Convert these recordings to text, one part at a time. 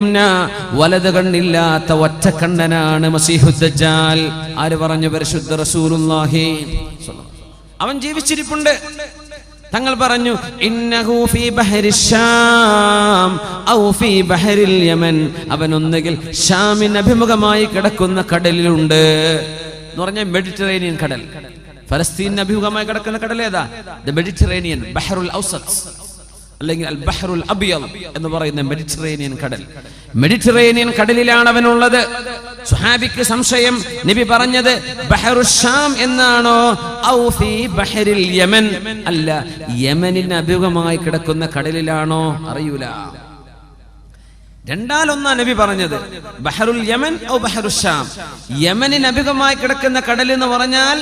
വലത് കണ്ണില്ലാത്ത ഒറ്റക്കണ്ണനാണ് മസീഹുദ് ദജ്ജാൽ. ആര് പറഞ്ഞു? പരിശുദ്ധ റസൂലുള്ളാഹി. അവൻ ജീവിച്ചിരിപ്പുണ്ട്. തങ്ങൾ പറഞ്ഞു, ഇന്നഹു ഫീ ബഹരിൽ ശാം ഔ ഫീ ബഹരിൽ യമൻ. അവൻ ഒന്നുകിൽ ഷാമിന് അഭിമുഖമായി കിടക്കുന്ന കടലിലുണ്ട് എന്ന് പറഞ്ഞാൽ മെഡിറ്ററേനിയൻ കടൽ. ഫലസ്തീനിന് അഭിമുഖമായി കിടക്കുന്ന കടൽ ഏതാ? ദ മെഡിറ്ററേനിയൻ, ബഹറുൽ ഔസത്ത് അല്ലെങ്കിൽ അൽ ബഹറുൽ അബിയദ് എന്ന് പറയുന്ന മെഡിറ്ററേനിയൻ കടൽ. മെഡിറ്ററേനിയൻ കടലിലാണ് അവനുള്ളത്. സുഹാബിക്ക് സംശയം, നബി പറഞ്ഞത് ബഹറുൽ ഷാം എന്നാണോ ഔ ഫീ ബഹരിൽ യമൻ, അല്ല യമനിന് അഭിമുഖമായി കിടക്കുന്ന കടലിലാണോ അറിയൂല. രണ്ടാലൊന്നാ നബി പറഞ്ഞത്, ബഹറുൽ യമൻ ഔ ബഹറുൽ ഷാം. യമനിന് അഭിമുഖമായി കിടക്കുന്ന കടൽ എന്ന് പറഞ്ഞാൽ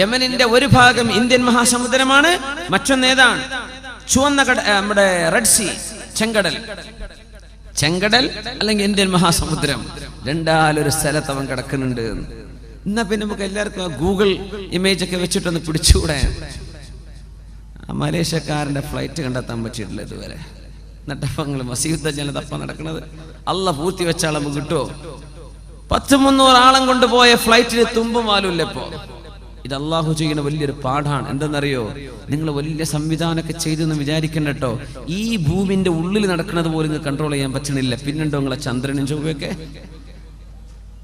യമനിന്റെ ഒരു ഭാഗം ഇന്ത്യൻ മഹാസമുദ്രമാണ്, മറ്റൊന്ന് ഏതാണ്? ചുവന്ന നമ്മുടെ റെഡ് സീ, ചെങ്കടൽ അല്ലെങ്കിൽ ഇന്ത്യൻ മഹാസമുദ്രം. രണ്ടാലൊരു സ്ഥലത്ത് അവൻ കിടക്കുന്നുണ്ട്. എന്നാ പിന്നെ നമുക്ക് എല്ലാവർക്കും ഗൂഗിൾ ഇമേജ് ഒക്കെ വെച്ചിട്ടൊന്ന് പിടിച്ചുകൂടെ? മലേഷ്യക്കാരന്റെ ഫ്ലൈറ്റ് കണ്ടെത്താൻ പറ്റിയിട്ടില്ല ഇതുവരെ. എന്നിട്ടപ്പങ്ങൾ മസീഹുദ് ദജ്ജാൽ തപ്പ നടക്കുന്നത്. അള്ളാഹ് പൂർത്തി വെച്ചാൽ നമുക്ക് കിട്ടുമോ? 100-300 ആളം കൊണ്ടുപോയ ഫ്ലൈറ്റിന് തുമ്പും വാലുമില്ല ഇപ്പോ. ഇത് അള്ളാഹു ചെയ്യുന്ന വലിയൊരു പാഠാണ്. എന്തെന്നറിയോ? നിങ്ങൾ വലിയ സംവിധാനമൊക്കെ ചെയ്തെന്ന് വിചാരിക്കണ്ട കേട്ടോ. ഈ ഭൂമിന്റെ ഉള്ളിൽ നടക്കുന്നത് പോലും നിങ്ങൾക്ക് കൺട്രോൾ ചെയ്യാൻ പറ്റണില്ല. പിന്നുണ്ടോ നിങ്ങളെ ചന്ദ്രനും ചൊവ്വയൊക്കെ?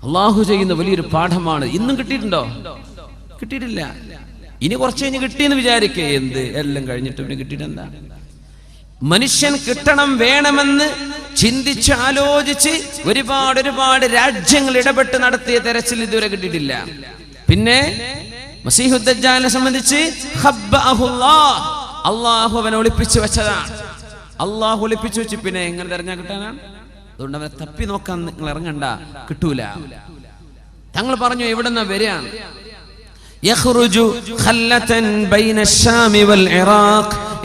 അള്ളാഹു ചെയ്യുന്ന വലിയൊരു പാഠമാണ്. ഇന്നും കിട്ടിയിട്ടുണ്ടോ? കിട്ടിയിട്ടില്ല. ഇനി കുറച്ച് കഴിഞ്ഞ് കിട്ടിയെന്ന് വിചാരിക്കേ. എന്ത് എല്ലാം കഴിഞ്ഞിട്ട് പിന്നെ കിട്ടിയിട്ടെന്താ? മനുഷ്യൻ കിട്ടണം വേണമെന്ന് ചിന്തിച്ച് ആലോചിച്ച് ഒരുപാട് രാജ്യങ്ങൾ ഇടപെട്ട് നടത്തിയ തെരച്ചിൽ ഇതുവരെ കിട്ടിയിട്ടില്ല. പിന്നെ മസീഹുദ് ദജ്ജാലിനെ സംബന്ധിച്ച് അള്ളാഹു അവനെ ഒളിപ്പിച്ചു വെച്ചതാണ്. അള്ളാഹു ഒളിപ്പിച്ചു വെച്ച് പിന്നെ എങ്ങനെ തെരഞ്ഞാൽ കിട്ടാനാണ്? അതുകൊണ്ട് അവനെ തപ്പി നോക്കാൻ നിങ്ങൾ ഇറങ്ങണ്ട, കിട്ടൂല. തങ്ങൾ പറഞ്ഞു എവിടെന്നാ വരികയാണ്?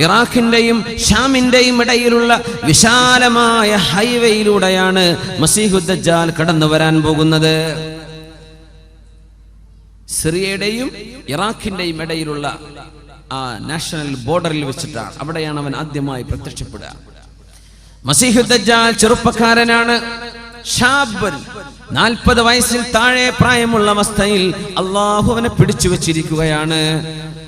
ഇറാഖിന്റെയും ഷാമിന്റെയും ഇടയിലുള്ള വിശാലമായ ഹൈവേയിലൂടെയാണ് മസീഹുദ് ദജ്ജാൽ കടന്നു വരാൻ പോകുന്നത്. സിറിയയുടെയും ഇറാഖിന്റെയും ഇടയിലുള്ള ആ നാഷണൽ ബോർഡറിൽ വെച്ചിട്ടാണ്. അവിടെയാണ് അവൻ ആദ്യമായി പ്രത്യക്ഷപ്പെടുക. മസീഹുദ് ദജ്ജാൽ ചെറുപ്പക്കാരനാണ്. 40 വയസ്സിൽ താഴെ പ്രായമുള്ള അവസ്ഥയിൽ അള്ളാഹു അവനെ പിടിച്ചു വെച്ചിരിക്കുകയാണ്.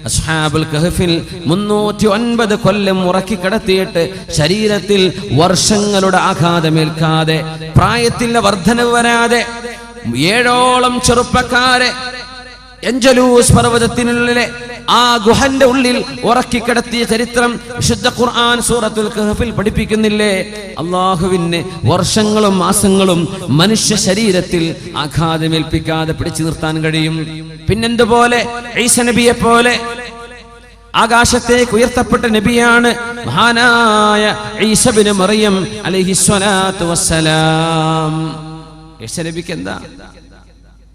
അസ്ഹാബുൽ കഹ്ഫിൽ 309 കൊല്ലം ഉറക്കി കിടത്തിയിട്ട് ശരീരത്തിൽ വർഷങ്ങളുടെ ആഘാതമേൽക്കാതെ, പ്രായത്തിന്റെ വർധനവ് വരാതെ 7ഓളം ചെറുപ്പക്കാരെ എൻജലൂസ് പർവ്വതത്തിനുള്ളിലെ ആ ഗുഹന്റെ ഉള്ളിൽ ഉറക്കിക്കിടത്തിയ ചരിത്രം വിശുദ്ധ ഖുർആൻ സൂറത്തുൽ കഹ്ഫിൽ പഠിപ്പിക്കുന്നില്ലേ? അള്ളാഹുവിന് വർഷങ്ങളും മാസങ്ങളും മനുഷ്യ ശരീരത്തിൽ ആഘാതമേൽപ്പിക്കാതെ പിടിച്ചു നിർത്താൻ കഴിയും. പിന്നെന്തുപോലെ ഈസ നബിയെ പോലെ ആകാശത്തേക്ക് ഉയർത്തപ്പെട്ട നബിയാണ് മഹാനായ ഈസ ഇബ്നു മറിയം അലൈഹിസ്സലാത്തു വസ്സലാം. ഈസ നബിക്ക് എന്താ?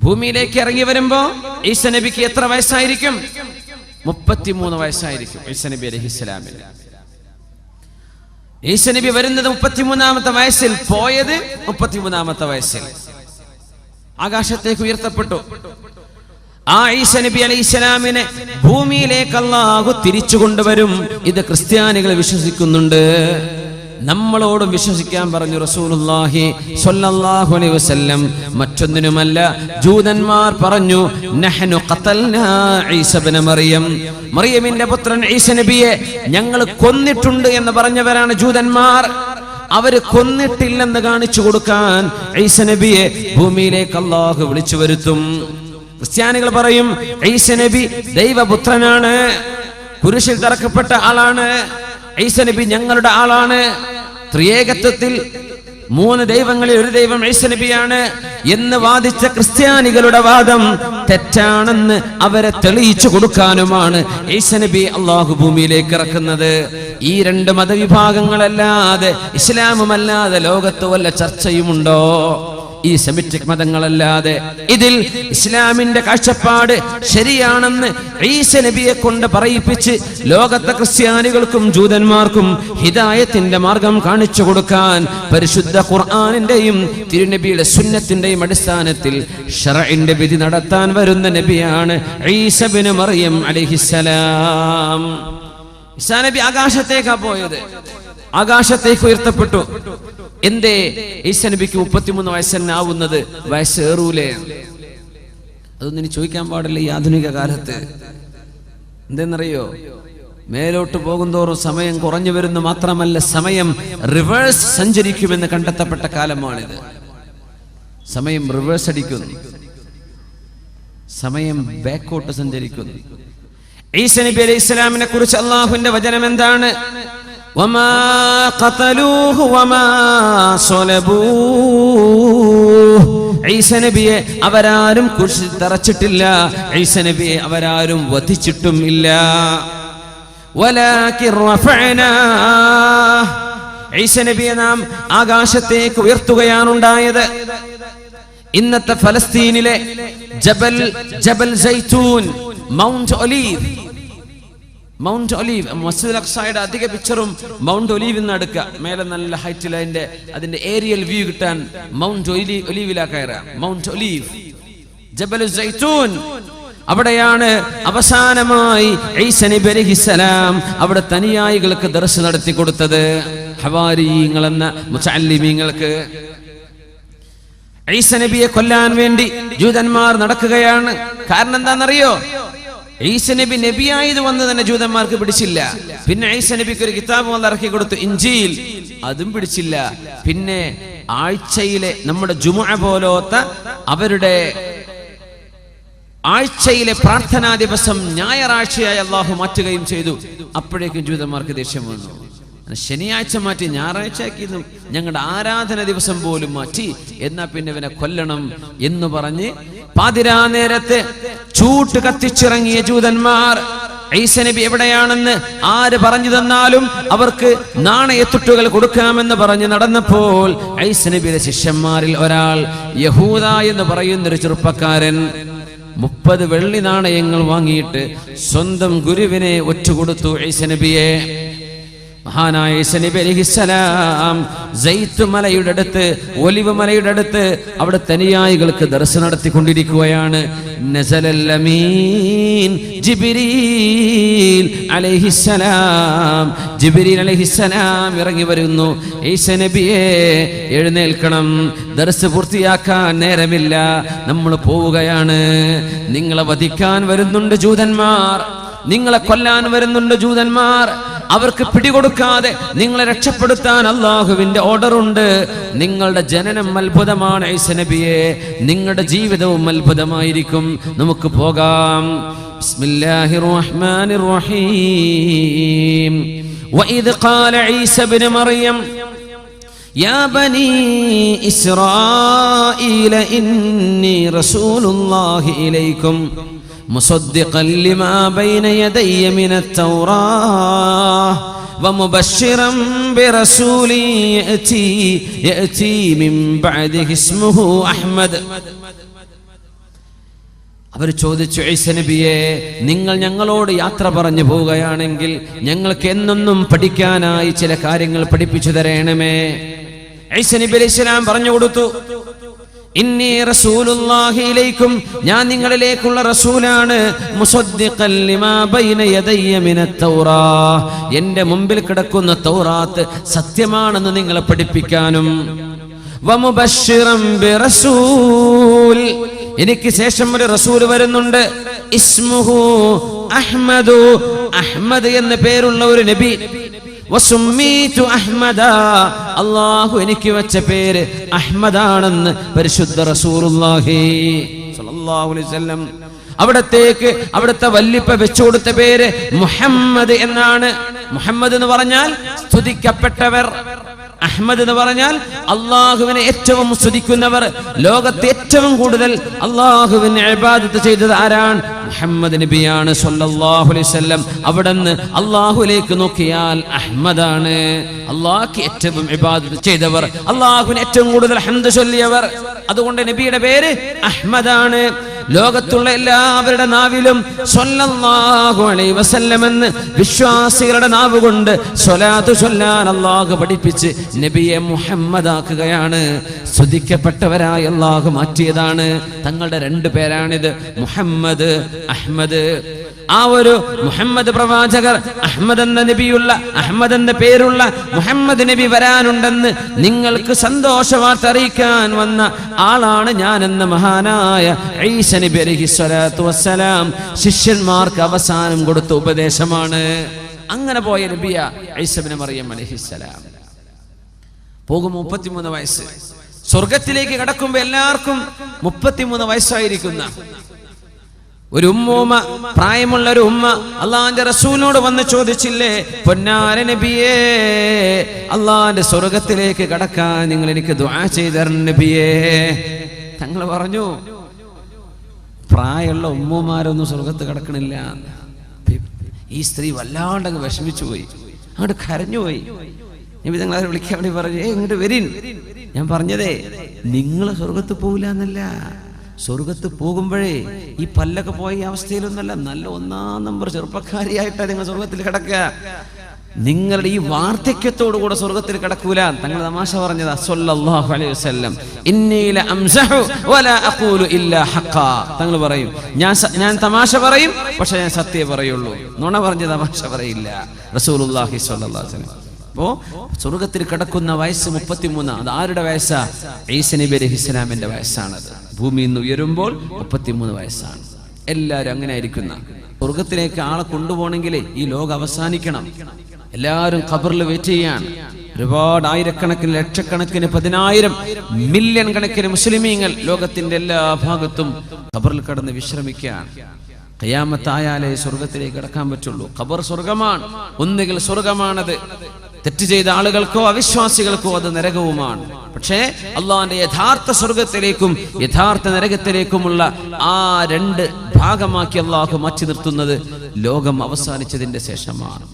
ഭൂമിയിലേക്ക് ഇറങ്ങി വരുമ്പോ ഈസ നബിക്ക് എത്ര വയസ്സായിരിക്കും? 33 വയസ്സായിരിക്കും ഈസ നബി അലൈഹിസ്സലാമിന്. ഈസ നബി വരുന്നത് 33-ാമത്തെ വയസ്സിൽ, പോയത് 33-ാമത്തെ വയസ്സിൽ. ആകാശത്തേക്ക് ഉയർത്തപ്പെട്ടു. ആ ഈസ നബി അലൈഹിസ്സലാമിനെ ഭൂമിയിലേക്ക് അല്ലാഹു തിരിച്ചു കൊണ്ടുവരും. ഇത് ക്രിസ്ത്യാനികൾ വിശ്വസിക്കുന്നുണ്ട്. നമ്മളോടും വിശ്വസിക്കാൻ പറഞ്ഞു റസൂലുള്ളാഹി സ്വല്ലല്ലാഹു അലൈഹി വസല്ലം. മറ്റൊന്നിനുമല്ല, ജൂതന്മാർ പറഞ്ഞു, നഹ്നു ഖതൽനാ ഈസ ഇബ്നു മറിയം, മറിയമിന്റെ പുത്രൻ ഈസ നബിയെ ഞങ്ങൾ കൊന്നിട്ടുണ്ട് എന്ന് പറഞ്ഞവരാണ് ജൂതന്മാർ. അവര് കൊന്നിട്ടില്ലെന്ന് കാണിച്ചു കൊടുക്കാൻ ഈസ നബിയെ ഭൂമിയിലേക്ക് അല്ലാഹു വിളിച്ചു വരുത്തും. ക്രിസ്ത്യാനികൾ പറയും ഈസ നബി ദൈവപുത്രനാണ്, കുരിശിൽ തറക്കപ്പെട്ട ആളാണ്. ഈസ നബി ഞങ്ങളുടെ ആളാണ്. ത്രിയേകത്വത്തിൽ 3 ദൈവങ്ങളിൽ ഒരു ദൈവം ഈസ നബിയാണ് എന്ന് വാദിച്ച ക്രിസ്ത്യാനികളുടെ വാദം തെറ്റാണെന്ന് അവരെ തെളിയിച്ചു കൊടുക്കാനുമാണ് ഈസ നബി അള്ളാഹു ഭൂമിയിലേക്ക് ഇറക്കുന്നത്. ഈ 2 മതവിഭാഗങ്ങളല്ലാതെ, ഇസ്ലാമുമല്ലാതെ ലോകത്ത് വല്ല ചർച്ചയുമുണ്ടോ? ഈ സെമിറ്റിക് മതങ്ങളല്ലാതെ. ഇതിൽ ഇസ്ലാമിന്റെ കാഴ്ചപ്പാട് ശരിയാണെന്ന് ഈസ നബിയെ കൊണ്ട് പറയിപ്പിച്ച് ലോകത്തെ ക്രിസ്ത്യാനികൾക്കും ജൂതന്മാർക്കും ഹിദായത്തിന്റെ മാർഗം കാണിച്ചു കൊടുക്കാൻ പരിശുദ്ധ ഖുർആനിന്റെയും തിരുനബിയുടെ സുന്നത്തിന്റെയും അടിസ്ഥാനത്തിൽ ശർഇന്റെ വിധി നടത്താൻ വരുന്ന നബിയാണ് ഈസ ഇബ്നു മറിയം അലൈഹിസ്സലാം. ഈസാ നബി ആകാശത്തേക്കാ പോയത്. ആകാശത്തേക്ക് ഉയർത്തപ്പെട്ടു. എന്തേ ഈസാ നബിക്ക് 33 വയസ്സന്നെ ആവുന്നത്? വയസ്സേറൂലേ? അതൊന്നും ഇനി ചോദിക്കാൻ പാടില്ല ഈ ആധുനിക കാലത്ത്. എന്തെന്നറിയോ? മേലോട്ട് പോകുന്തോറും സമയം കുറഞ്ഞു വരുന്നു. മാത്രമല്ല, സമയം റിവേഴ്സ് സഞ്ചരിക്കുമെന്ന് കണ്ടെത്തപ്പെട്ട കാലമാണിത്. സമയം റിവേഴ്സ് അടിക്കുന്നു, സമയം ബാക്കോട്ട് സഞ്ചരിക്കുന്നു. ഈസാ നബി അലൈഹി ഇസ്ലാമിനെ കുറിച്ച് അല്ലാഹുവിന്റെ വചനം എന്താണ്? വമാ ഖതലൂഹു വമാ സ്വലബൂഹു. ഈസാ നബിയെ അവരാരും കുരിശിൽ തറച്ചിട്ടില്ല, ഈസാ നബിയെ അവരാരും വധിച്ചിട്ടും ഇല്ല. വലാകിൻ റഫഅനാ. ഈസാ നബിയെ നാം ആകാശത്തേക്ക് ഉയർത്തുകയാണുണ്ടായത്. ഇന്നത്തെ ഫലസ്തീനിലെ ജബൽ സൈത്തൂൻ, മൗണ്ട് ഒലീവ്, മസ്ജിദുൽ അഖ്സയുടെ അധിക പിക്ചറും മൗണ്ട് ഒലീവിൽ നിന്ന് എടുക്കുക. മേലെ നല്ല ഹൈറ്റിൽ അതിന്റെ ഏരിയൽ വ്യൂ കിട്ടാൻ മൗണ്ട് ഒലീവിലാ കയറുക. മൗണ്ട് ഒലീവ്, ജബൽ സൈത്തൂൻ, അവിടെയാണ് അവസാനമായി ഈസാ നബി അലൈഹിസ്സലാം അവിടെ തനിയായികൾക്ക് ദർസ് നടത്തി കൊടുത്തത്. ഹവാരിയീങ്ങൾ എന്ന മുതഅല്ലിമീങ്ങൾക്ക്. ഈസാ നബിയെ കൊല്ലാൻ വേണ്ടി ജൂതന്മാർ നടക്കുകയാണ്. കാരണം എന്താണെന്നറിയോ? ഈസാ നബി നബിയായത് വന്ന് തന്നെ ജൂതന്മാർക്ക് പിടിച്ചില്ല. പിന്നെ ഈസാ നബിക്ക് ഒരു കിതാബ് വന്ന് ഇറക്കി കൊടുത്തു, ഇൻജീൽ, അതും പിടിച്ചില്ല. പിന്നെ ആഴ്ചയിലെ നമ്മുടെ ജുമുഅ പോലത്തെ അവരുടെ ആഴ്ചയിലെ പ്രാർത്ഥനാ ദിവസം ഞായറാഴ്ചയായി അള്ളാഹു മാറ്റുകയും ചെയ്തു. അപ്പോഴേക്കും ജൂതന്മാർക്ക് ദേഷ്യം വന്നു. ശനിയാഴ്ച മാറ്റി ഞായറാഴ്ചയാക്കിയതും ഞങ്ങളുടെ ആരാധന ദിവസം പോലും മാറ്റി, എന്നാ പിന്നെ ഇവനെ കൊല്ലണം എന്ന് പറഞ്ഞ് പാതിരാ നേരത്ത് ചൂട്ട് കത്തിച്ചിറങ്ങിയ ജൂതന്മാർ ഈസാ നബി എവിടെയാണെന്ന് ആര് പറഞ്ഞു തന്നാലും അവർക്ക് നാണയത്തുട്ടുകൾ കൊടുക്കാമെന്ന് പറഞ്ഞ് നടന്നപ്പോൾ ഈസാ നബിയുടെ ശിഷ്യന്മാരിൽ ഒരാൾ, യഹൂദ എന്ന് പറയുന്നൊരു ചെറുപ്പക്കാരൻ, 30 വെള്ളി നാണയങ്ങൾ വാങ്ങിയിട്ട് സ്വന്തം ഗുരുവിനെ ഒറ്റുകൊടുത്തു ഈസാ നബിയെ. മഹാനായ ഈസാ നബി അലൈഹിസ്സലാം സൈത്ത് മലയുടെ അടുത്ത്, ഒലിവ് മലയുടെ അടുത്ത് അവിടെ തനിയായികൾക്ക് ദർസ് നടത്തിക്കൊണ്ടിരിക്കുകയാണ്. നസലൽ അമീൻ ജിബ്രീൽ അലൈഹിസ്സലാം. ജിബ്രീൽ അലൈഹിസ്സലാം ഇറങ്ങി വരുന്നു. ഈസാ നബിയെ എഴുന്നേൽക്കണം, ദർസ് പൂർത്തിയാക്കാൻ നേരമില്ല, നമ്മൾ പോവുകയാണ്. നിങ്ങളെ വധിക്കാൻ വരുന്നുണ്ട് ജൂതന്മാർ, നിങ്ങളെ കൊല്ലാൻ വരുന്നുണ്ട് ജൂതന്മാർ. അവർക്ക് പിടികൊടുക്കാതെ നിങ്ങളെ രക്ഷപ്പെടുത്താൻ അള്ളാഹുവിന്റെ ഓർഡർ ഉണ്ട്. നിങ്ങളുടെ ജനനം അത്ഭുതമാണ് ഈസാ നബിയെ, നിങ്ങളുടെ ജീവിതവും അത്ഭുതമായിരിക്കും. നമുക്ക് പോകാം. ബിസ്മില്ലാഹിർ റഹ്മാനിർ റഹീം. വഇദ് ഖാല ഈസാ ഇബ്നു മറിയം യാ ബനീ ഇസ്രായീല ഇന്നി റസൂലുള്ളാഹി ഇലൈക്കും مصدقا لما بين يدي من التوراة ومبشرا برسول يأتي من بعده اسمه أحمد. അവർ ചോദിച്ചു, ഈസാ നബിയെ, നിങ്ങൾ ഞങ്ങളോട് യാത്ര പറഞ്ഞു പോവുകയാണെങ്കിൽ ഞങ്ങൾക്ക് എന്നെന്നും പഠിക്കാനായി ചില കാര്യങ്ങൾ പഠിപ്പിച്ചു തരണമേ. ഈസാ നബി അലൈഹി സ്വലാം പറഞ്ഞു കൊടുത്തു, ഇന്നി റസൂലുള്ളാഹി ഇലൈക്കും, ഞാൻ നിങ്ങളിലേക്കുള്ള റസൂലാണ്. മുസദ്ദിഖൻ ലിമാ ബൈന യദയ്യ മിനത് തൗറാത്ത്, എൻ്റെ മുമ്പിൽ കിടക്കുന്ന തൗറാത്ത് സത്യമാണെന്ന് നിങ്ങളെ പഠിപ്പിക്കാനും, വമുബശ്ശിറൻ ബിറസൂൽ, എനിക്ക് ശേഷം ഒരു റസൂൽ വരുന്നുണ്ട്. ഇസ്മുഹു അഹ്മദു, അഹ്മദ് എന്ന പേരുള്ള ഒരു നബി. വസുമ്മീതു അഹ്മദ, അല്ലാഹു എനിക്ക് വെച്ച പേര് അഹ്മദാണെന്ന് പരിശുദ്ധ റസൂലുള്ളാഹി സ്വല്ലല്ലാഹു അലൈഹി വസല്ലം അവിടത്തേക്ക് അവിടുത്തെ വല്ലിപ്പ വെച്ചു കൊടുത്ത പേര് മുഹമ്മദ് എന്നാണ്. മുഹമ്മദ് എന്ന് പറഞ്ഞാൽ സ്തുതിക്കപ്പെട്ടവർ, അഹ്മദ് എന്ന് പറഞ്ഞാൽ അള്ളാഹുവിനെ ഏറ്റവും സ്തുതിക്കുന്നവർ. ലോകത്ത് ഏറ്റവും കൂടുതൽ അള്ളാഹുവിനെ ഇബാദത്ത് ചെയ്തത് ആരാണ്? മുഹമ്മദ് നബിയാണ് സ്വല്ലല്ലാഹു അലൈഹി വസല്ലം. അവിടുന്ന് അള്ളാഹുലേക്ക് നോക്കിയാൽ അഹ്മദാണ്. അള്ളാഹ്ക്ക് ഏറ്റവും ഇബാദത്ത് ചെയ്തവർ, അള്ളാഹുവിന് ഏറ്റവും കൂടുതൽ ഹംദ് ചൊല്ലിയവർ. അതുകൊണ്ട് നബിയുടെ പേര് അഹ്മദാണ്. ലോകത്തുള്ള എല്ലാവരുടെ നാവിലും സ്വല്ലല്ലാഹു അലൈഹി വസല്ലം എന്ന് വിശ്വാസികളുടെ നാവ് കൊണ്ട് സ്വലാത്ത് ചൊല്ലാൻ അല്ലാഹു പഠിപ്പിച്ച് നബിയെ മുഹമ്മദാക്കുകയാണ്. സ്തുതിക്കപ്പെട്ടവരായി അല്ലാഹു മാറ്റിയതാണ്. തങ്ങളുടെ 2 പേരാണിത്, മുഹമ്മദ്, അഹ്മദ്. ആ ഒരു മുഹമ്മദ് പ്രവാചകർ, അഹ്മദ് എന്ന നബിയുള്ള, അഹ്മദ് എന്ന പേരുള്ള മുഹമ്മദ് നബി വരാനുണ്ടെന്ന് നിങ്ങൾക്ക് സന്തോഷവാർത്ത അറിയിക്കാൻ വന്ന ആളാണ് ഞാൻ എന്ന മഹാനായ ഈസ നബി അലൈഹിസ്സലാത്തു വസ്സലാം ശിഷ്യന്മാർക്ക് അവസാനം കൊടുത്ത ഉപദേശമാണ്. അങ്ങനെ പോയ നബിയ ഈസ ഇബ്നു മറിയം അലൈഹിസ്സലാം. പോകും 33 വയസ്സ്. സ്വർഗത്തിലേക്ക് കടക്കുമ്പോൾ എല്ലാവർക്കും 33 വയസ്സായിരിക്കുന്ന ഒരു ഉമ്മ, പ്രായമുള്ള ഒരു ഉമ്മ അള്ളാന്റെ റസൂലിനോട് വന്ന് ചോദിച്ചില്ലേ, പൊന്നാര നബിയേ, അള്ളാന്റെ സ്വർഗത്തിലേക്ക് കടക്കാൻ നിങ്ങൾ എനിക്ക് ദുആ ചെയ്തു തരണം നബിയേ. തങ്ങൾ പറഞ്ഞു, പ്രായമുള്ള ഉമ്മമാരൊന്നും സ്വർഗത്ത് കിടക്കണില്ല. ഈ സ്ത്രീ വല്ലാണ്ടങ്ങ് വിഷമിച്ചു പോയി, അങ്ങോട്ട് കരഞ്ഞുപോയി. നബി തങ്ങൾ അവരെ വിളിക്കാൻ വേണ്ടി പറഞ്ഞു, ഇങ്ങോട്ട് വരിൻ. ഞാൻ പറഞ്ഞതേ നിങ്ങൾ സ്വർഗത്ത് പോകില്ല എന്നല്ല, സ്വർഗത്ത് പോകുമ്പോഴേ ഈ പല്ലൊക്കെ പോയ ഈ അവസ്ഥയിലൊന്നല്ല, നല്ല 1-ാം നമ്പർ ചെറുപ്പക്കാരിയായിട്ടാണ് നിങ്ങൾ സ്വർഗത്തിൽ കിടക്കുക. നിങ്ങളുടെ ഈ വാർദ്ധക്യത്തോടുകൂടെ സ്വർഗത്തിൽ കിടക്കൂല. തങ്ങൾ തമാശ പറഞ്ഞതാ സല്ലല്ലാഹു അലൈഹി വസല്ലം, ഇന്നി ലഅംസഹു വലാ അഖൂലു ഇല്ലാ ഹഖാ. തങ്ങൾ പറയും, ഞാൻ തമാശ പറയും, പക്ഷെ ഞാൻ സത്യം പറയുള്ളൂ, നുണ പറഞ്ഞ് തമാശ പറയില്ല. റസൂലുള്ളാഹി സ്വല്ലല്ലാഹു അലൈഹി വസല്ലം. അപ്പോ സ്വർഗത്തിൽ കിടക്കുന്ന വയസ്സ് 33. അത് ആരുടെ വയസ്സാ? ഈസ നബി അലൈഹിസ്സലാമിന്റെ വയസ്സാണത്. ഭൂമിയിൽ നിന്ന് ഉയരുമ്പോൾ 33 വയസ്സാണ്. എല്ലാവരും അങ്ങനെ ആയിരിക്കുന്ന. സ്വർഗത്തിലേക്ക് ആളെ കൊണ്ടുപോകണമെങ്കിൽ ഈ ലോകം അവസാനിക്കണം. എല്ലാവരും ഖബറിൽ വെയിറ്റ് ചെയ്യാണ്. ഒരുപാട് ആയിരക്കണക്കിന്, ലക്ഷക്കണക്കിന്, 10,000 മില്യൺ കണക്കിന് മുസ്ലിമീങ്ങൾ ലോകത്തിന്റെ എല്ലാ ഭാഗത്തും ഖബറിൽ കിടന്ന് വിശ്രമിക്കുകയാണ്. ഖിയാമത്തായാലേ സ്വർഗത്തിലേക്ക് കടക്കാൻ പറ്റുള്ളൂ. ഖബർ സ്വർഗമാണ്. ഒന്നുകിൽ സ്വർഗമാണത്, തെറ്റ് ചെയ്ത ആളുകൾക്കോ അവിശ്വാസികൾക്കോ അത് നരകവുമാണ്. പക്ഷേ അള്ളാഹുവിന്റെ യഥാർത്ഥ സ്വർഗത്തിലേക്കും യഥാർത്ഥ നരകത്തിലേക്കുമുള്ള ആ 2 ഭാഗമാക്കി അള്ളാഹു മാറ്റി നിർത്തുന്നത് ലോകം അവസാനിച്ചതിന്റെ ശേഷമാണ്.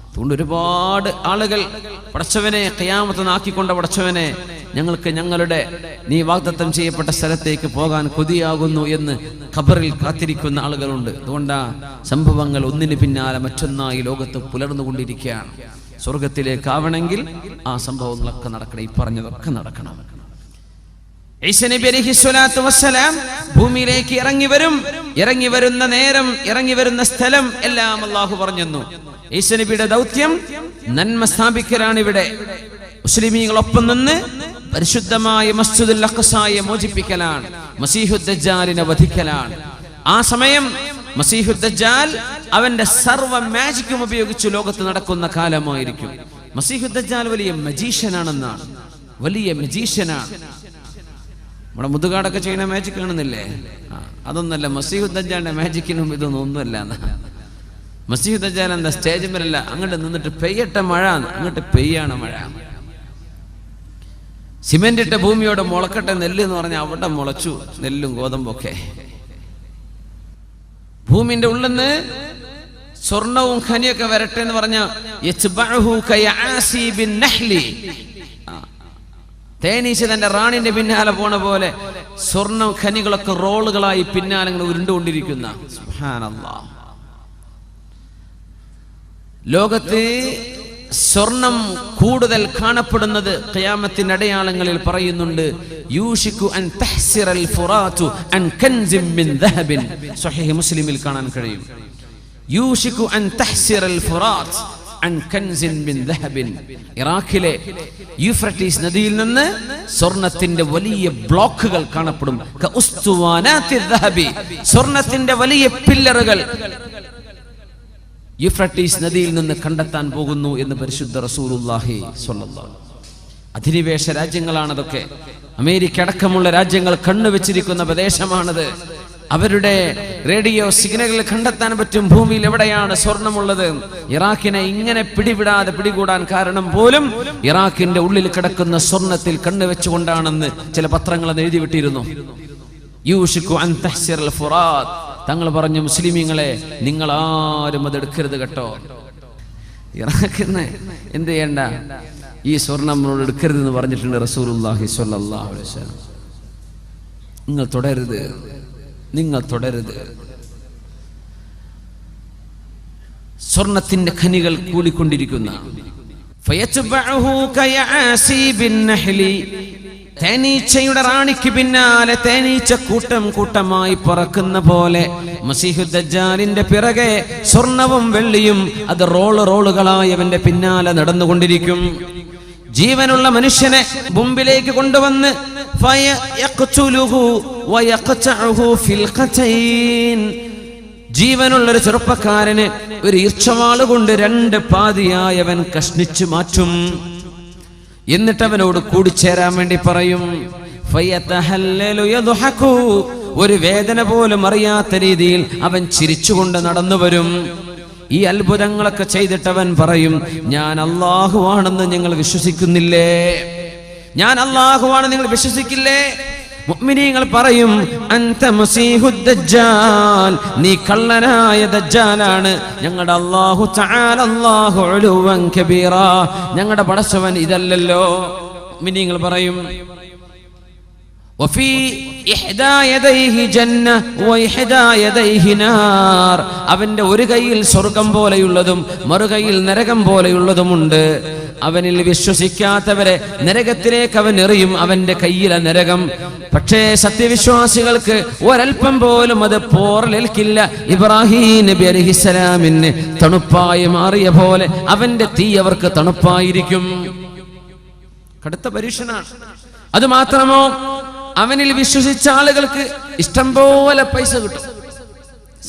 അതുകൊണ്ട് ഒരുപാട് ആളുകൾ പടച്ചവനെ ഖിയാമത്ത് നാക്കിക്കൊണ്ട പടച്ചവനെ, ഞങ്ങൾക്ക് ഞങ്ങളുടെ നീ വാഗ്ദത്തം ചെയ്യപ്പെട്ട സ്ഥലത്തേക്ക് പോകാൻ കൊതിയാകുന്നു എന്ന് ഖബറിൽ കാത്തിരിക്കുന്ന ആളുകളുണ്ട്. അതുകൊണ്ടാ സംഭവങ്ങൾ ഒന്നിന് പിന്നാലെ മറ്റൊന്നായി ലോകത്ത് പുലർന്നുകൊണ്ടിരിക്കുകയാണ്. സ്വർഗത്തിലേക്കാവണമെങ്കിൽ ആ സംഭവങ്ങളൊക്കെ നടക്കണം, ഈ പറഞ്ഞതൊക്കെ നടക്കണം. ഈസ നബി അലൈഹിസ്സലാത്തു വസ്സലാം ഭൂമിയിലേക്ക് ഇറങ്ങി വരുന്ന നേരം, ഇറങ്ങി വരുന്ന സ്ഥലം എല്ലാം അല്ലാഹു പറഞ്ഞു. ഈസ നബിയുടെ ദൗത്യം നന്മ സ്ഥാപിക്കലാണ്. ഇവിടെ മുസ്ലിമീങ്ങളൊപ്പം നിന്ന് പരിശുദ്ധമായ മസ്ജിദുൽ അഖ്സയെ മോചിപ്പിക്കലാണ്, മസീഹുദ് ദജ്ജാലിനെ വധിക്കലാണ്. ആ സമയം മസീഹുദ് ദജ്ജാൽ അവന്റെ സർവ്വ മാജിക്കും ഉപയോഗിച്ച് ലോകത്ത് നടക്കുന്ന കാലമായിരിക്കും. മസീഹുദ് ദജ്ജാൽ വലിയ മജീഷ്യനാണെന്നാണ്, വലിയ മജീഷ്യനാണ്. നമ്മുടെ മുതുകാടൊക്കെ ചെയ്യുന്ന മാജിക് കാണുന്നില്ലേ, അതൊന്നല്ല. മസീഹുദ് ദജ്ജാലിന്റെ മാജിക്കിനും ഇതൊന്നും ഒന്നുമല്ല. മസീഹുദ് ദജ്ജാൽ എന്താ, സ്റ്റേജിന്മേലല്ല, അങ്ങോട്ട് നിന്നിട്ട് പെയ്യട്ടെ മഴ, അങ്ങോട്ട് പെയ്യാണ് മഴ. സിമെന്റ് ഇട്ട ഭൂമിയോട് മുളക്കട്ടെ നെല്ല് എന്ന് പറഞ്ഞാൽ അവിടെ മുളച്ചു നെല്ലും ഗോതമ്പൊക്കെ. ഭൂമിന്റെ ഉള്ളിൽ നിന്ന് സ്വർണവും ഖനിയൊക്കെ വരട്ടെ എന്ന് പറഞ്ഞ തേനീച്ച തന്റെ റാണിന്റെ പിന്നാലെ പോണ പോലെ സ്വർണ്ണ ഖനികളൊക്കെ റോളുകളായി പിന്നാലെ ഉരുണ്ടുകൊണ്ടിരിക്കുന്ന സുബ്ഹാനല്ലാഹ്. ലോകത്ത് സ്വർണം കൂടുതൽ കാണപ്പെടുന്നത് ഖിയാമത്തിന്റെ അടയാളങ്ങളിൽ പറയുന്നുണ്ട്. യൂഷികു അൻ തഹ്സിറൽ ഫുറാതു അൻ കൻസിൻ മിൻ ദഹബിൻ. സ്വഹീഹ് മുസ്ലിമിൽ കാണാൻ കഴിയും. യൂഷികു അൻ തഹ്സിറൽ ഫുറാത്ത് അൻ കൻസിൻ മിൻ ദഹബിൻ. ഇറാഖിലെ യൂഫ്രട്ടീസ് നദിയിൽ നിന്ന് സ്വർണത്തിന്റെ വലിയ ബ്ലോക്കുകൾ കാണപ്പെടും. കഉസ്തുവാനാത്തി ദഹബി. സ്വർണത്തിന്റെ വലിയ പില്ലറുകൾ യൂഫ്രട്ടീസ് നദിയിൽ നിന്ന് കണ്ടെത്താൻ പോകുന്നു എന്ന് പരിശുദ്ധ റസൂലുള്ളാഹി സ്വല്ലല്ലാഹു. അധിനിവേശ രാജ്യങ്ങളാണതൊക്കെ. അമേരിക്ക അടക്കമുള്ള രാജ്യങ്ങൾ കണ്ണുവെച്ചിരിക്കുന്ന പ്രദേശമാണത്. അവരുടെ റേഡിയോ സിഗ്നലുകൾ കണ്ടെത്താൻ പറ്റും ഭൂമിയിൽ എവിടെയാണ് സ്വർണമുള്ളത്. ഇറാഖിനെ ഇങ്ങനെ പിടികൂടാൻ കാരണം പോലും ഇറാഖിന്റെ ഉള്ളിൽ കിടക്കുന്ന സ്വർണത്തിൽ കണ്ണുവെച്ചുകൊണ്ടാണെന്ന് ചില പത്രങ്ങൾ അത് എഴുതി വിട്ടിരുന്നു. യൂഷികു അൻ തഹ്സിറൽ ഫുറാത്ത്. തങ്ങൾ പറഞ്ഞു, മുസ്ലിമീങ്ങളെ നിങ്ങൾ ആരും അത് എടുക്കരുത് കേട്ടോ. ഇറാഖിന്ന് എന്ത് ചെയ്യണ്ട, ഈ സ്വർണം നമ്മളോട് എടുക്കരുതെന്ന് പറഞ്ഞിട്ടുണ്ട് റസൂലുള്ളാഹി സ്വല്ലല്ലാഹു അലൈഹി വസല്ലം. നിങ്ങൾ തുടരുത്. സ്വർണത്തിന്റെ ഖനികൾ കൂടിക്കൊണ്ടിരിക്കുന്ന തേനീച്ചയുടെ റാണിക്ക് പിന്നാലെ തേനീച്ച കൂട്ടം കൂട്ടമായി പറക്കുന്ന പോലെ മസീഹുദ് ദജ്ജാലിന്റെ പിറകെ സ്വർണവും വെള്ളിയും അത് റോളുകളായി അവന്റെ പിന്നാലെ നടന്നുകൊണ്ടിരിക്കും. ജീവനുള്ള മനുഷ്യനെ മുമ്പിലേക്ക് കൊണ്ടുവന്ന് ജീവനുള്ളൊരു ചെറുപ്പക്കാരന് ഒരു ഈർച്ചവാള് കൊണ്ട് 2 പാതിയായി അവൻ കഷ്ണിച്ചു മാറ്റും. എന്നിട്ട് അവനോട് കൂടിച്ചേരാൻ വേണ്ടി പറയും. ഒരു വേദന പോലും അറിയാത്ത രീതിയിൽ അവൻ ചിരിച്ചുകൊണ്ട് നടന്നു വരും. ഈ അത്ഭുതങ്ങളൊക്കെ ചെയ്തിട്ടവൻ പറയും, ഞാൻ അല്ലാഹുവാണെന്ന് നിങ്ങൾ വിശ്വസിക്കുന്നില്ലേ? ഞാൻ അല്ലാഹുവാണെന്ന് നിങ്ങൾ വിശ്വസിക്കില്ലേ? മുഅ്മിനീങ്ങൾ പറയും, അൻത മസീഹുദ് ദജ്ജാൽ, നീ കള്ളനായ ദജ്ജാലാണ്. ഞങ്ങളുടെ അല്ലാഹു തആല അല്ലാഹു ഉലുവൻ കബീറ, ഞങ്ങളുടെ പടച്ചവൻ ഇതല്ലല്ലോ. മുഅ്മിനീങ്ങൾ പറയും, വഫീ ഇഹ്ദാ യദൈഹി ജന്ന വഇഹ്ദാ യദൈഹി നാർ, അവന്റെ ഒരു കൈയിൽ സ്വർഗം പോലെയുള്ളതും മറുകൈയിൽ നരകം പോലെയുള്ളതുമുണ്ട്. അവനിൽ വിശ്വസിക്കാത്തവരെ നരകത്തിലേക്ക് അവൻ എറിയും, അവന്റെ കയ്യിലെ നരകം. പക്ഷേ സത്യവിശ്വാസികൾക്ക് ഒരൽപ്പം പോലും അത് പോറലേൽക്കില്ല. ഇബ്രാഹിം നബി അലൈഹിസ്സലാമിന് തണുപ്പായി മാറിയ പോലെ അവന്റെ തീ അവർക്ക് തണുപ്പായിരിക്കും. കടുത്ത പരീക്ഷണാണ്. അത് മാത്രമോ, അവനിൽ വിശ്വസിച്ച ആളുകൾക്ക് ഇഷ്ടം പോലെ പൈസ കിട്ടും,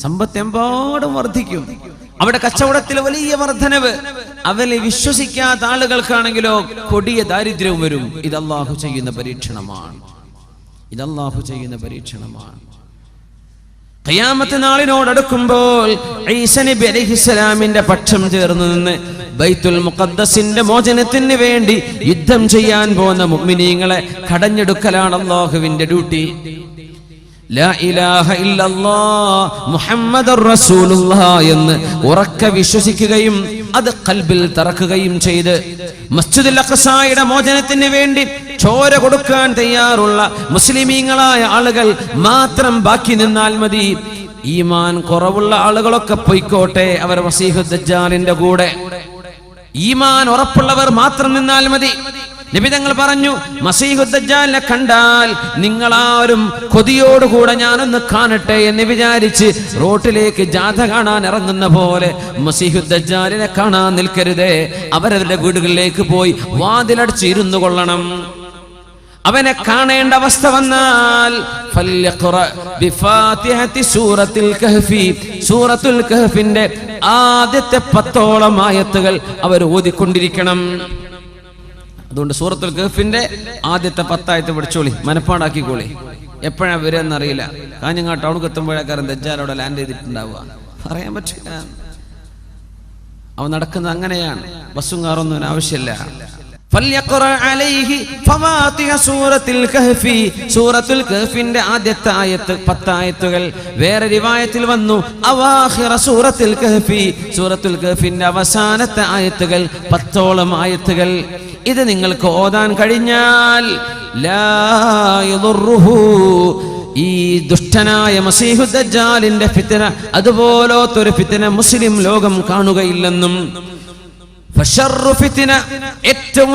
സമ്പത്ത് എമ്പാടും വർദ്ധിക്കും, അവിടെ കച്ചവടത്തിൽ വലിയ വർധനവ്. അവനെ വിശ്വസിക്കാത്ത ആളുകൾക്കാണെങ്കിലോ കൊടിയ ദാരിദ്ര്യവും വരും. ഇത് അല്ലാഹു ചെയ്യുന്ന പരീക്ഷണമാണ്. ഖിയാമത്ത് നാളിനോടടുക്കുമ്പോൾ ഈസ നബി അലൈഹിസ്സലാമിന്റെ പക്ഷം ചേർന്ന് നിന്ന് ബൈത്തുൽ മുഖദ്ദസിന്റെ മോചനത്തിന് വേണ്ടി യുദ്ധം ചെയ്യാൻ പോകുന്ന മുഅ്മിനീങ്ങളെ കടഞ്ഞെടുക്കലാണ് അല്ലാഹുവിന്റെ ഡ്യൂട്ടി. ലാ ഇലാഹ ഇല്ലല്ലാഹ് മുഹമ്മദുർ റസൂലുള്ളാഹ് എന്ന് ഉറക്കെ വിശ്വസിക്കുകയും അത് ഖൽബിൽ തറക്കുകയും ചെയ്ത് മസ്ജിദുൽ അഖ്സായുടെ മോചനത്തിന് വേണ്ടി ചോര കൊടുക്കാൻ തയ്യാറുള്ള മുസ്ലിമീങ്ങളായ ആളുകൾ മാത്രം ബാക്കി നിന്നാൽ മതി. ഈമാൻ കുറവുള്ള ആളുകളൊക്കെ പൊയ്ക്കോട്ടെ, അവർ മസീഹുദ് ദജ്ജാലിന്റെ കൂടെ. ഈമാൻ ഉറപ്പുള്ളവർ മാത്രം നിന്നാൽ മതി. നബി തങ്ങൾ പറഞ്ഞു, മസീഹുദ് ദജ്ജാലിനെ കണ്ടാൽ നിങ്ങളാരും കൊതിയോടുകൂടെ ഞാനൊന്ന് കാണട്ടെ എന്ന് വിചാരിച്ച് റോട്ടിലേക്ക് ജാഥ കാണാൻ ഇറങ്ങുന്ന പോലെ മസീഹുദ് ദജ്ജാലിനെ കാണാൻ നിൽക്കരുതേ. അവരവരുടെ വീടുകളിലേക്ക് പോയി വാതിലടച്ച് ഇരുന്നു കൊള്ളണം. അവനെ കാണേണ്ട അവസ്ഥ വന്നാൽ സൂറത്തുൽ കഹ്ഫിന്റെ ആദ്യത്തെ 10ഓളം ആയത്തുകൾ അവർ ഓതിക്കൊണ്ടിരിക്കണം. അതുകൊണ്ട് സൂറത്തുൽ കഹ്ഫിന്റെ ആദ്യത്തെ 10 ആയത്ത് പഠിച്ചോളി, മനപ്പാടാക്കിക്കോളി. എപ്പോഴാ വരെയെന്നറിയില്ല. കാഞ്ഞങ്ങാട് ടൗണിൽ എത്തുമ്പോഴേക്കാരൻ ദജ്ജാൽ അവിടെ ലാൻഡ് ചെയ്തിട്ടുണ്ടാവുക, പറയാൻ പറ്റില്ല. അവൻ നടക്കുന്നത് അങ്ങനെയാണ്. ബസ്സും കാറൊന്നും ആവശ്യമില്ല. സൂറത്തുൽ കഹ്ഫിന്റെ ആദ്യത്തെ ആയത്ത് 10 ആയത്തുകൾ. വേറെ റിവായത്തിൽ വന്നു അവാഖിറ സൂറത്തുൽ കഹ്ഫി, സൂറത്തുൽ കഹ്ഫിന്റെ അവസാനത്തെ ആയത്തുകൾ 10ഓളം ആയത്തുകൾ. ഇത് നിങ്ങൾക്ക് ഓതാൻ കഴിഞ്ഞാൽ ലാ യദുറുഹു, ഈ ദുഷ്ടനായ മസീഹുദ് ദജ്ജാലിന്റെ ഫിത്ന, അതുപോലത്തൊരു ഫിത്ന മുസ്ലിം ലോകം കാണുകയില്ലെന്നും, ഏറ്റവും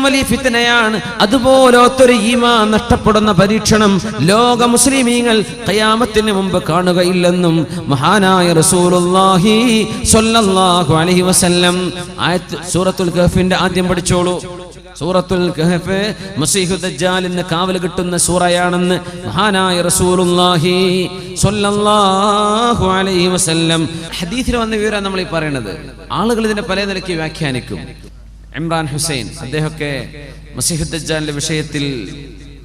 വലിയ ഫിത്നയാണ് അതുപോലത്തൊരു ഈമാൻ നഷ്ടപ്പെടുന്ന പരീക്ഷണം ലോക മുസ്ലിമീങ്ങൾ ഖിയാമത്തിന് മുമ്പ് കാണുകയില്ലെന്നും മഹാനായ റസൂലുള്ളാഹി സ്വല്ലല്ലാഹു അലൈഹി വസല്ലം ആയത്ത് സൂറത്തുൽ കഹ്ഫിന്റെ ആദ്യം പഠിച്ചോളൂ. സൂറത്തുൽ കഹ്ഫ് മസീഹുദ് ദജ്ജാലിന് കാവൽ കിട്ടുന്ന സൂറയാണെന്ന് മഹാനായ റസൂലുള്ളാഹി സ്വല്ലല്ലാഹു അലൈഹി വസല്ലം ഹദീസിൽ വന്ന വിവരം നമ്മൾ ഈ പറയുന്നത്. ആളുകൾ ഇതിനെ പല നിലയ്ക്ക് വ്യാഖ്യാനിക്കും. ഇമ്രാൻ ഹുസൈൻ, അദ്ദേഹമൊക്കെ മസീഹുദ് ദജ്ജാലിന്റെ വിഷയത്തിൽ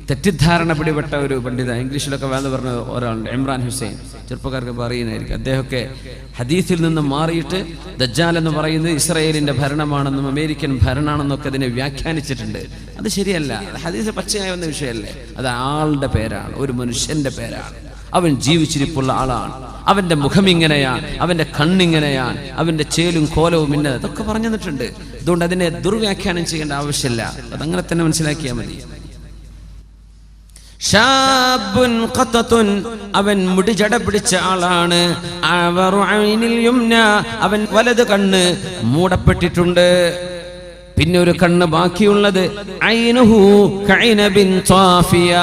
തെറ്റിദ്ധാരണ പിടിപെട്ട ഒരു പണ്ഡിത, ഇംഗ്ലീഷിലൊക്കെ വേണമെന്ന് പറഞ്ഞ ഒരാളുണ്ട്, ഇമ്രാൻ ഹുസൈൻ. ചെറുപ്പക്കാർക്ക് പറയുന്നതായിരിക്കും. അദ്ദേഹമൊക്കെ ഹദീസിൽ നിന്ന് മാറിയിട്ട് ദജ്ജാൽ എന്ന് പറയുന്നത് ഇസ്രായേലിന്റെ ഭരണമാണെന്നും അമേരിക്കൻ ഭരണമാണെന്നൊക്കെ അതിനെ വ്യാഖ്യാനിച്ചിട്ടുണ്ട്. അത് ശരിയല്ല. ഹദീസ് പച്ചയായ വന്ന വിഷയമല്ലേ. അത് ആളുടെ പേരാണ്, ഒരു മനുഷ്യന്റെ പേരാണ്. അവൻ ജീവിച്ചിരിപ്പുള്ള ആളാണ്. അവന്റെ മുഖം ഇങ്ങനെയാണ്, അവന്റെ കണ്ണിങ്ങനെയാണ്, അവന്റെ ചേലും കോലവും ഇന്നത്, അതൊക്കെ പറഞ്ഞു തന്നിട്ടുണ്ട്. അതുകൊണ്ട് അതിനെ ദുർവ്യാഖ്യാനം ചെയ്യേണ്ട ആവശ്യമില്ല. അതങ്ങനെ തന്നെ മനസ്സിലാക്കിയാൽ മതി. ഷാബുൻ ഖത്തത്തുൻ, അവൻ മുടി ജട പിടിച്ച ആളാണ്. അവൻ വലത് കണ്ണ് മൂടപ്പെട്ടിട്ടുണ്ട്. പിന്നെ ഒരു കണ്ണ് ബാക്കിയുള്ളത് ഐനുഹു കൈനബിൻ ത്വാഫിയ,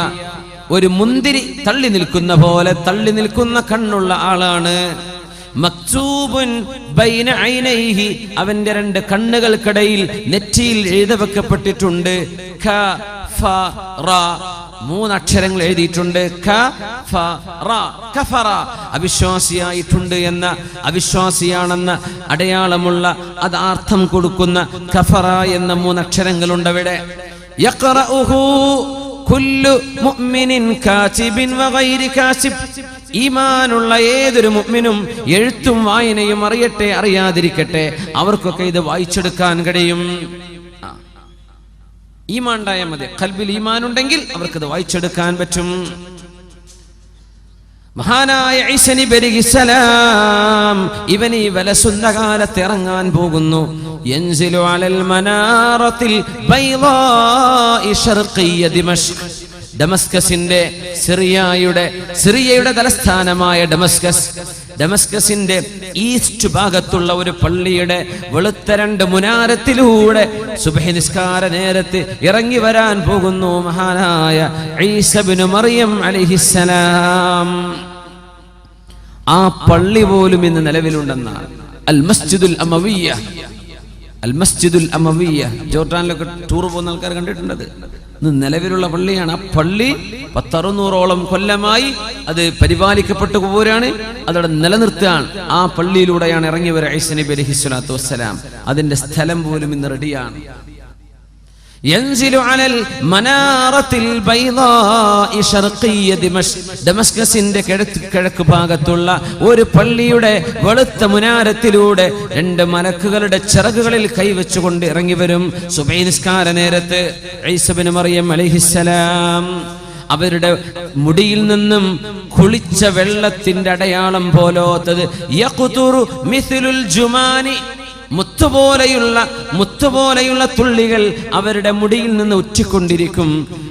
ഒരു മുന്തിരി തള്ളി നിൽക്കുന്ന പോലെ തള്ളി നിൽക്കുന്ന കണ്ണുള്ള ആളാണ്. മക്തൂബുൻ ബൈന ഐനൈഹി, അവന്റെ രണ്ട് കണ്ണുകൾക്കിടയിൽ നെറ്റിയിൽ എഴുതവെക്കപ്പെട്ടിട്ടുണ്ട് ഖ ഫ റ, മൂന്നക്ഷരങ്ങൾ എഴുതിയിട്ടുണ്ട്. ഖ ഫ റ, കഫറ, അവിശ്വാസിയായിട്ടുണ്ട് എന്ന, അവിശ്വാസിയാണെന്ന അടയാളമുള്ള അത് അർത്ഥം കൊടുക്കുന്ന കഫറ എന്ന മൂന്നക്ഷരങ്ങളുണ്ട് അവിടെ. യഖറഉഹു കുല്ലു മുഅ്മിനിൻ കാതിബിൻ വഗൈരി കാസിബ്, ഈമാനുള്ള ഏതൊരു മുഅ്മിനും എഴുത്തും വായനയും അറിയട്ടെ അറിയാതിരിക്കട്ടെ അവർക്കൊക്കെ ഇത് വായിച്ചെടുക്കാൻ കഴിയും. ഈമാൻ ഉണ്ടായാൽ മതി, ഖൽബിൽ ഈമാൻ ഉണ്ടെങ്കിൽ അവർക്കത് വായിച്ചെടുക്കാൻ പറ്റും. മഹാനായ ഈസ നബി അലൈഹിസ്സലാം ഇവൻ ഈ വലസുന്നകാലത്ത് ഇറങ്ങാൻ പോകുന്നു. യൻസിലു അലൽ മനാറത്തിൽ ബൈളാഇ ശർഖിയ ദിമഷ്ക്, ഡമസ്കസിന്റെ സിറിയയുടെ തലസ്ഥാനമായ ഡമസ്കസിന്റെ ഈസ്റ്റ് ഭാഗത്തുള്ള ഒരു പള്ളിയുടെ വെളുത്ത രണ്ട് മുനാരത്തിലൂടെ സുബ്ഹി നിസ്കാര നേരത്ത് ഇറങ്ങി വരാൻ പോകുന്നു മഹാനായ ഈസ ഇബ്നു മറിയം അലൈഹിസ്സലാം. ആ പള്ളി പോലും ഇന്ന് നിലവിലുണ്ടെന്നാണ്. അൽ മസ്ജിദുൽ അമവിയ്യ, ജോർഡാനിലൊക്കെ ടൂർ പോകുന്ന ആൾക്കാർ കണ്ടിട്ടുണ്ടത്. ഇന്ന് നിലവിലുള്ള പള്ളിയാണ്. ആ പള്ളി 10-600ഓളം കൊല്ലമായി അത് പരിപാലിക്കപ്പെട്ടു പോരാണ്, അതവിടെ നിലനിർത്തുകയാണ്. ആ പള്ളിയിലൂടെയാണ് ഇറങ്ങി വരിക ഈസ നബി അലൈഹിസ്സലാത്തു വസ്സലാം. അതിന്റെ സ്ഥലം പോലും ഇന്ന് റെഡിയാണ്. യൻസിലു അലൽ മനാറത്തിൽ ബൈളാഇ ശർഖിയ ദിമഷ്ക്, ഡമസ്കസിന്റെ കിഴക്ക് ഭാഗത്തുള്ള ഒരു പള്ളിയുടെ വെളുത്ത മുനാരത്തിലൂടെ രണ്ട് മലക്കുകളുടെ ചിറകുകളിൽ കൈവച്ചുകൊണ്ട് ഇറങ്ങി വരും സുബഹി നിസ്കാര നേരത്ത് ഈസ ഇബ്നു മറിയം അലൈഹിസ്സലാം. അവരുടെ മുടിയിൽ നിന്നും കുളിച്ച വെള്ളത്തിന്റെ അടയാളം പോലോത്തത് യഖ്തുറു മിസ്ലുൽ ജുമാനി, മുത്തുപോലെയുള്ള തുള്ളികൾ അവരുടെ മുടിയിൽ നിന്ന് ഉറ്റിക്കൊണ്ടിരിക്കും.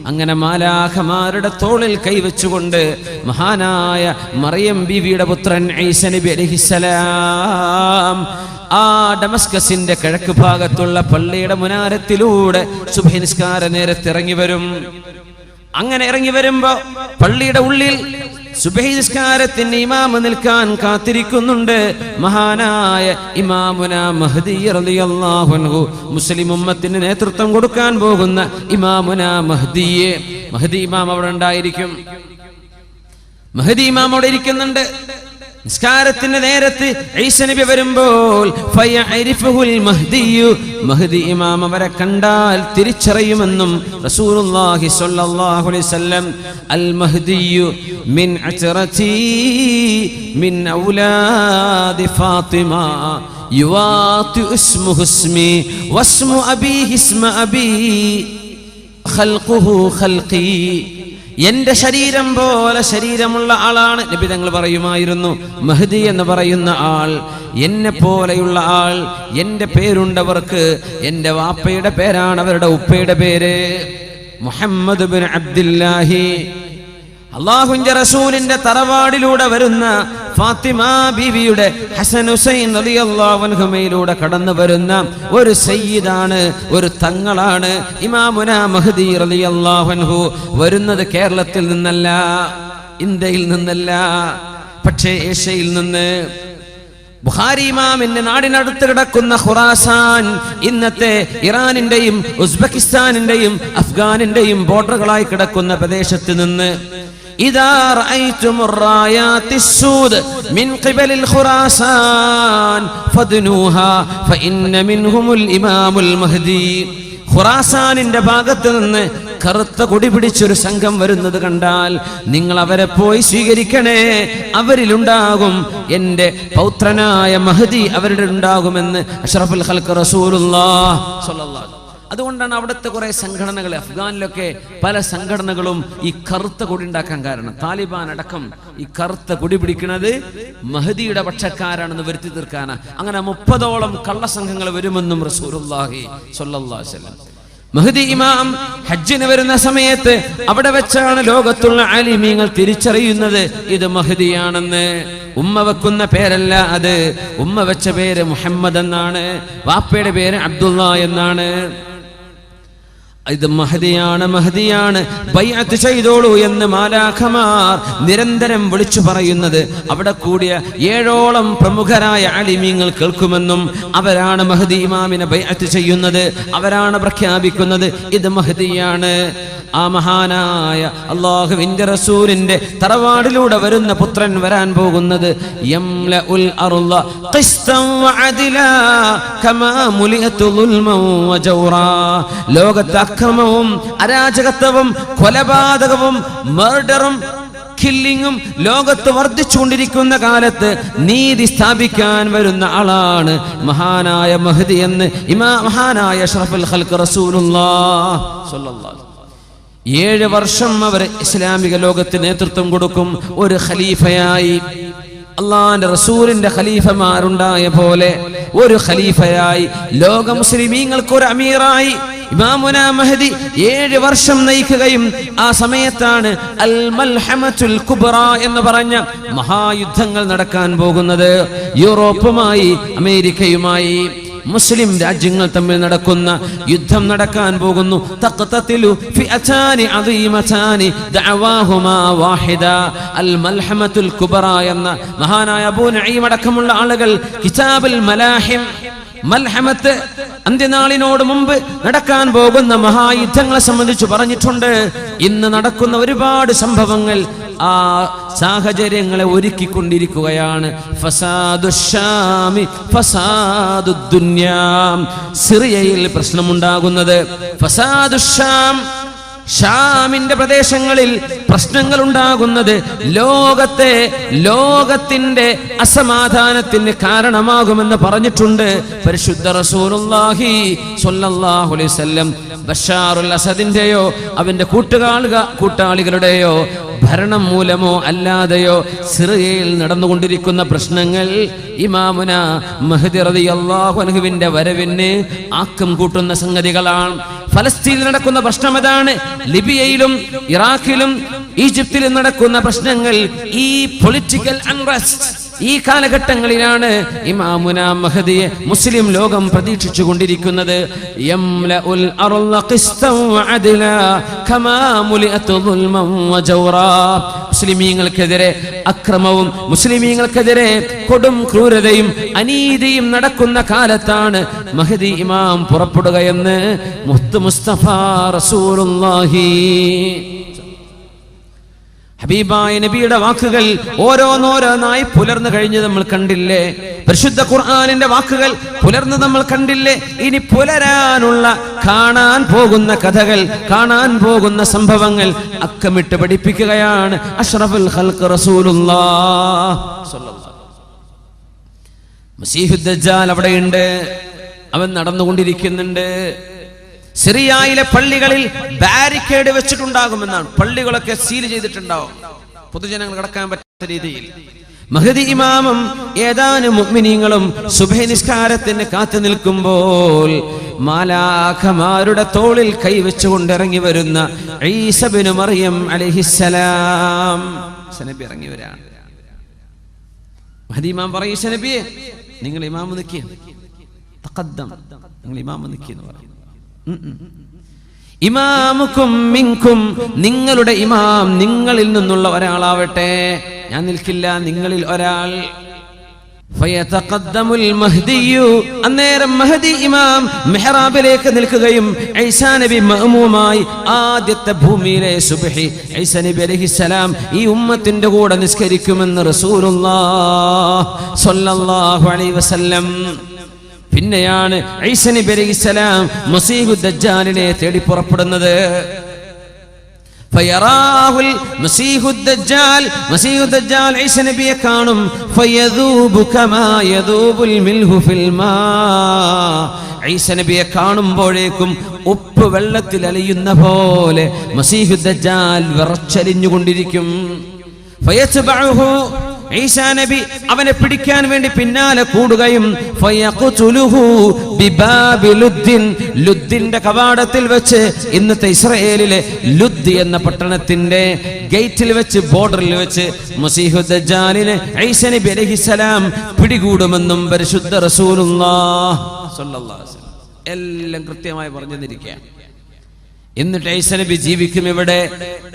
അങ്ങനെ മാലാഖമാരുടെ തോളിൽ കൈവച്ചുകൊണ്ട് മഹാനായ മറിയം ബീവിയുടെ പുത്രൻ ഈസ നബി അലൈഹിസ്സലാം ആ ഡമസ്കസിന്റെ കിഴക്ക് ഭാഗത്തുള്ള പള്ളിയുടെ മുനാരത്തിലൂടെ സുബ്ഹി നിസ്കാര നേരത്ത് ഇറങ്ങി വരും. അങ്ങനെ ഇറങ്ങി വരുമ്പോ പള്ളിയുടെ ഉള്ളിൽ സുബ്ഹി നിസ്കാരത്തിന് ഇമാമ് നിൽക്കാൻ കാത്തിരിക്കുന്നുണ്ട് മഹാനായ ഇമാമുന മഹ്ദി റളിയല്ലാഹു അൻഹു. മുസ്ലിം ഉമ്മത്തിന് നേതൃത്വം കൊടുക്കാൻ പോകുന്ന ഇമാമുന മഹ്ദിയെ, മഹ്ദി ഇമാം അവിടെ ഉണ്ടായിരിക്കും. മഹ്ദി ഇമാം അവിടെ ഇരിക്കുന്നുണ്ട്. നിസ്കാരത്തിന്റെ നേരത്ത് ഈസ നബി വരുമ്പോൾ ഫയഅരിഫുൽ മഹ്ദിയു, മഹ്ദി ഇമാം അവരെ കണ്ടാൽ തിരിച്ചറിയുമെന്നും റസൂലുള്ളാഹി സ്വല്ലല്ലാഹു അലൈഹി വസല്ലം അൽ മഹ്ദിയു മിൻ അത്റതി മിൻ ഔലാദി ഫാത്തിമ യുവാതി ഇസ്മുഹു ഇസ്മി വസ്മു അബീഹി ഇസ്മ അബീ ഖൽഖുഹു ഖൽഖി, എന്റെ ശരീരം പോലെ ശരീരമുള്ള ആളാണ്. നബി തങ്ങൾ പറയുമായിരുന്നു, മഹ്ദി എന്ന് പറയുന്ന ആൾ എന്നെ പോലെയുള്ള ആൾ, എന്റെ പേരുണ്ടവർക്ക് എന്റെ വാപ്പയുടെ പേരാണ് അവരുടെ ഉപ്പയുടെ പേര്, മുഹമ്മദ് ബിൻ അബ്ദുല്ലാഹി. അല്ലാഹുവിന്റെ റസൂലിന്റെ തറവാടിലൂടെ വരുന്ന ഫാത്തിമ ബീവിയുടെ ഹസൻ ഹുസൈൻ റളിയല്ലാഹു അൻഹുമയിലൂടെ കടന്നു വരുന്ന ഒരു സയ്യിദാണ്, ഒരു തങ്ങളാണ് ഇമാമുന മഹ്ദി റളിയല്ലാഹു അൻഹു. വരുന്നത് കേരളത്തിൽ നിന്നല്ല, ഇന്ത്യയിൽ നിന്നല്ല, പക്ഷേ ഏഷ്യയിൽ നിന്ന്. ബുഖാരി ഇമാമിന്റെ നാടിനടുത്ത് കിടക്കുന്ന ഖുറാസാൻ, ഇന്നത്തെ ഇറാനിന്റെയും ഉസ്ബെക്കിസ്ഥാനിന്റെയും അഫ്ഗാനിന്റെയും ബോർഡറുകളായി കിടക്കുന്ന പ്രദേശത്ത് നിന്ന് ഇദാ റഅയ്തുമുർ റായാത്തിസ്സൂദ് മിൻ ഖിബലിൽ ഖുറാസാൻ ഫദ്നൂഹാ ഫഇന്ന മിൻഹുമുൽ ഇമാമുൽ മഹ്ദി. ഖുറാസാനിന്റെ ഭാഗത്ത് നിന്ന് കറുത്ത കൊടി പിടിച്ചൊരു സംഘം വരുന്നത് കണ്ടാൽ നിങ്ങൾ അവരെ പോയി സ്വീകരിക്കണേ, അവരിലുണ്ടാകും എന്റെ പൗത്രനായ മഹ്ദി, അവരുടെ ഉണ്ടാകുമെന്ന് അഷ്റഫുൽ ഖൽഖ് റസൂലുള്ളാഹ് സ്വല്ലല്ലാഹു. അതുകൊണ്ടാണ് അവിടുത്തെ കുറെ സംഘടനകൾ, അഫ്ഗാനിലൊക്കെ പല സംഘടനകളും ഈ കറുത്ത കൊടി ഉണ്ടാക്കാൻ കാരണം. താലിബാൻ അടക്കം ഈ കറുത്ത കൊടി പിടിക്കുന്നത് മഹ്ദിയുടെ പക്ഷക്കാരാണെന്ന് വരുത്തി തീർക്കാനാണ്. അങ്ങനെ 30ഓളം കള്ളസംഘങ്ങൾ വരുമെന്നും റസൂലുള്ളാഹി സ്വല്ലല്ലാഹു അലൈഹി വസല്ലം. മഹ്ദി ഇമാം ഹജ്ജിന് വരുന്ന സമയത്ത് അവിടെ വെച്ചാണ് ലോകത്തുള്ള ആലിമീങ്ങൾ തിരിച്ചറിയുന്നത് ഇത് മഹ്ദിയാണെന്ന്. ഉമ്മ വെക്കുന്ന പേരല്ല അത്. ഉമ്മ വെച്ച പേര് മുഹമ്മദ് എന്നാണ്, വാപ്പയുടെ പേര് അബ്ദുള്ള എന്നാണ്. ഇത് മഹദിയാണ്, ബൈഅത്ത് ചെയ്തോളൂ എന്ന് മാലാഖമാർ നിരന്തരം വിളിച്ചു പറയുന്നത് അവിടെ കൂടിയ 7ഓളം പ്രമുഖരായ ആലിമീങ്ങൾ കേൾക്കുമെന്നും അവരാണ് മഹദി ഇമാമിനെ ബൈഅത്ത് ചെയ്യുന്നത്, അവരാണ് പ്രഖ്യാപിക്കുന്നത് ഇത് മഹദിയാണ്. ആ മഹാനായ അല്ലാഹുവിന്റെ റസൂലിന്റെ തറവാടിലൂടെ വരുന്ന പുത്രൻ വരാൻ പോകുന്നത് യംലഉൽ അർള ഖിസ്തൻ വഅദിലാ കമാ മുലിഅതു ദുൽമൻ വജൗറാ. ലോകത്തെ അക്രമവും അരാജകത്വവും കൊലപാതകവും മർഡറും കില്ലിങ്ങും ലോകത്ത് വർദ്ധിച്ചുകൊണ്ടിരിക്കുന്ന കാലത്ത് നീതി സ്ഥാപിക്കാൻ വരുന്ന ആളാണ് മഹാനായ മഹ്ദി എന്ന് മഹാനായ അഷ്റഫുൽ ഖൽഖ് റസൂലുള്ളാഹി സ്വല്ലല്ലാഹു അലൈഹി വസല്ലം. 7 വർഷം അവർ ഇസ്ലാമിക ലോകത്തിന് നേതൃത്വം കൊടുക്കും. ഒരു ഖലീഫയായി, അള്ളാന്റെ റസൂലിന്റെ ഖലീഫമാരുണ്ടായ പോലെ ഒരു ഖലീഫയായി, ലോക മുസ്ലിമീങ്ങൾക്ക് ഒരു അമീറായി ഇമാമുന മഹദി 7 വർഷം നയിക്കുകയും ആ സമയത്താണ് അൽ മൽഹമത്തുൽ കുബ്ര എന്ന് പറഞ്ഞ മഹായുദ്ധങ്ങൾ നടക്കാൻ പോകുന്നത്. യൂറോപ്പുമായി അമേരിക്കയുമായി മുസ്ലിം രാജ്യങ്ങൾ തമ്മിൽ നടക്കുന്ന യുദ്ധം നടക്കാൻ പോകുന്നു. തഖ്തതിലു ഫിഅതാനി അദീമതാനി ദഅവാഹുമാ വാഹിദ. അൽ മൽഹമത്തുൽ കുബ്ര എന്ന മഹാനായ അബൂ നഈം അടക്കമുള്ള ആളുകൾ കിതാബുൽ മലാഹിം, മൽഹമത്ത് അന്ത്യനാളിനോട് മുമ്പ് നടക്കാൻ പോകുന്ന മഹായുദ്ധങ്ങളെ സംബന്ധിച്ച് പറഞ്ഞിട്ടുണ്ട്. ഇന്ന് നടക്കുന്ന ഒരുപാട് സംഭവങ്ങൾ ആ സാഹചര്യങ്ങളെ ഒരുക്കിക്കൊണ്ടിരിക്കുകയാണ്. ഫസാദുശ്ശാമി ഫസാദുദ്ദുന്യാ. സിറിയയിൽ പ്രശ്നമുണ്ടാകുന്നത് ഫസാദുശ്ശാം, ഷാമിന്റെ പ്രദേശങ്ങളിൽ പ്രശ്നങ്ങൾ ഉണ്ടാകുന്നത് ലോകത്തിന്റെ അസമാധാനത്തിന് കാരണമാകുമെന്ന് പറഞ്ഞിട്ടുണ്ട് പരിശുദ്ധ റസൂലുള്ളാഹി സ്വല്ലല്ലാഹു അലൈഹി വസല്ലം. ബഷാറുൽ അസദിന്റെയോ അവന്റെ കൂട്ടാളികളുടെയോ ഭരണം മൂലമോ അല്ലാതെയോ സിറിയയിൽ നടന്നുകൊണ്ടിരിക്കുന്ന പ്രശ്നങ്ങൾ ഇമാമുന മഹ്ദി റളിയല്ലാഹു അൻഹുവിന്റെ വരവിന് ആക്കം കൂട്ടുന്ന സംഗതികളാണ്. ഫലസ്തീനിൽ നടക്കുന്ന പ്രശ്നം അതാണ്. ലിബിയയിലും ഇറാഖിലും ഈജിപ്തിലും നടക്കുന്ന പ്രശ്നങ്ങൾ, ഈ പൊളിറ്റിക്കൽ അൺറസ്റ്റ്, ഈ കാലഘട്ടങ്ങളിലാണ് ഇമാമുന മഹദിയെ മുസ്ലിം ലോകം പ്രതീക്ഷിച്ചു കൊണ്ടിരിക്കുന്നത്. യംലഉൽ അർള ഖിസ്തൻ വഅദ്ലാ കമാ മുലിഅതു ദുൽമൻ വജൗറാ. മുസ്ലിമീങ്ങൾക്കെതിരെ അക്രമവും മുസ്ലിമീങ്ങൾക്കെതിരെ കൊടും ക്രൂരതയും അനീതിയും നടക്കുന്ന കാലത്താണ് മഹദി ഇമാം പുറപ്പെടുകയെന്ന് മുഹമ്മദ് മുസ്തഫ റസൂലുള്ളാഹി. ഹബീബായ നബിയുടെ വാക്കുകൾ ഓരോന്നോരോന്നായി പുലർന്നു കഴിഞ്ഞ് നമ്മൾ കണ്ടില്ലേ? പരിശുദ്ധ ഖുർആനിന്റെ വാക്കുകൾ പുലർന്ന് നമ്മൾ കണ്ടില്ലേ? ഇനി പുലരാനുള്ള, കാണാൻ പോകുന്ന കഥകൾ, കാണാൻ പോകുന്ന സംഭവങ്ങൾ അക്കമിട്ട് പഠിപ്പിക്കുകയാണ് അഷ്റഫുൽ ഖൽഖ് റസൂലുള്ളാഹി സ്വല്ലല്ലാഹു അലൈഹി വസല്ലം. മസീഹുദ് ദജ്ജാൽ അവിടെയുണ്ട്, അവൻ നടന്നുകൊണ്ടിരിക്കുന്നുണ്ട്. സിറിയയിലെ പള്ളികളിൽ ബാരിക്കേഡ് വെച്ചിട്ടുണ്ടാകുമെന്നാണ്. പള്ളികളൊക്കെ സീൽ ചെയ്തിട്ടുണ്ടാവും, പൊതുജനങ്ങൾ കടക്കാൻ പറ്റാത്ത രീതിയിൽ. മഹദി ഇമാമും ഏതാനും മുഅ്മിനീങ്ങളും സുബ്ഹി നിസ്കാരത്തിന് കാത്തു നിൽക്കുമ്പോൾ മാലാഖമാരുടെ തോളിൽ കൈവച്ചുകൊണ്ട് ഇറങ്ങി വരുന്ന ഈസ ഇബ്നു മറിയം അലൈഹിസ്സലാം നബി ഇറങ്ങി വരാണ്. മഹദി ഇമാം പറയും, ഈസ നബിയെ നിങ്ങൾ ഇമാം നിൽക്കുക, തഖദ്ദം, നിങ്ങൾ ഇമാം നിൽക്കുക എന്ന് പറയും. ഇമാമുക്കും മിൻകും, നിങ്ങളുടെ ഇമാം നിങ്ങളിൽ നിന്നുള്ള ഒരാളാവട്ടെ, ഞാൻ നിൽക്കില്ല, നിങ്ങളിൽ ഒരാൾ. ഫയതഖദ്ദമുൽ മഹ്ദിയു, അന്നേരം മഹദി ഇമാം മിഹ്റാബിലേക്ക് നിൽക്കുകയും ഈസാ നബി മഅ്മൂമായി ആദ്യത്തെ ഭൂമിയിലെ സുബ്ഹി ഈസാ നബി അലൈഹിസ്സലാം ഈ ഉമ്മത്തിന്റെ കൂടെ നിസ്കരിക്കുമെന്ന് റസൂലുള്ളാഹി സ്വല്ലല്ലാഹു അലൈഹി വസല്ലം. പിന്നെയാണ് ഈസാ നബി അലൈഹിസ്സലാം മസീഹുദ് ദജ്ജാലിനെ തേടി പുറപ്പെടുന്നത്. ഫയറാഹുൽ മസീഹുദ് ദജ്ജാൽ, മസീഹുദ് ദജ്ജാൽ ഈസാ നബിയെ കാണും. ഫയദൂബു കമാ യദൂബുൽ മിൽഹു ഫിൽ മാ, ഈസാ നബിയെ കാണുമ്പോഴേക്കും ഉപ്പ് വെള്ളത്തിൽ അലിയുന്ന പോലെ മസീഹുദ് ദജ്ജാൽ വിറച്ചലിഞ്ഞുകൊണ്ടിരിക്കും. ഫയത്ബഉഹു, ഈസാ നബി അവനെ പിടിക്കാൻ വേണ്ടി പിന്നാലെ കൂടുകയും ഫയഖ്തുലുഹു ബിബാബി ലുദ്ദിന്റെ കവാടത്തിൽ വെച്ച്, ഇന്നത്തെ ഇസ്രായേലിലെ ലുദ് എന്ന പട്ടണത്തിന്റെ ഗേറ്റിൽ വെച്ച്, ബോർഡറിൽ വെച്ച് മസീഹു ദജ്ജാലിനെ ഈസാ നബി അലൈഹിസ്സലാം പിടികൂടുമെന്നും പരിശുദ്ധ റസൂലുള്ളാഹി സ്വല്ലല്ലാഹു അലൈഹി വസല്ലം എല്ലാം കൃത്യമായി പറഞ്ഞു തന്നിരിക്കുകയാണ്. എന്നിട്ട് ഈസാ നബി ജീവിക്കും ഇവിടെ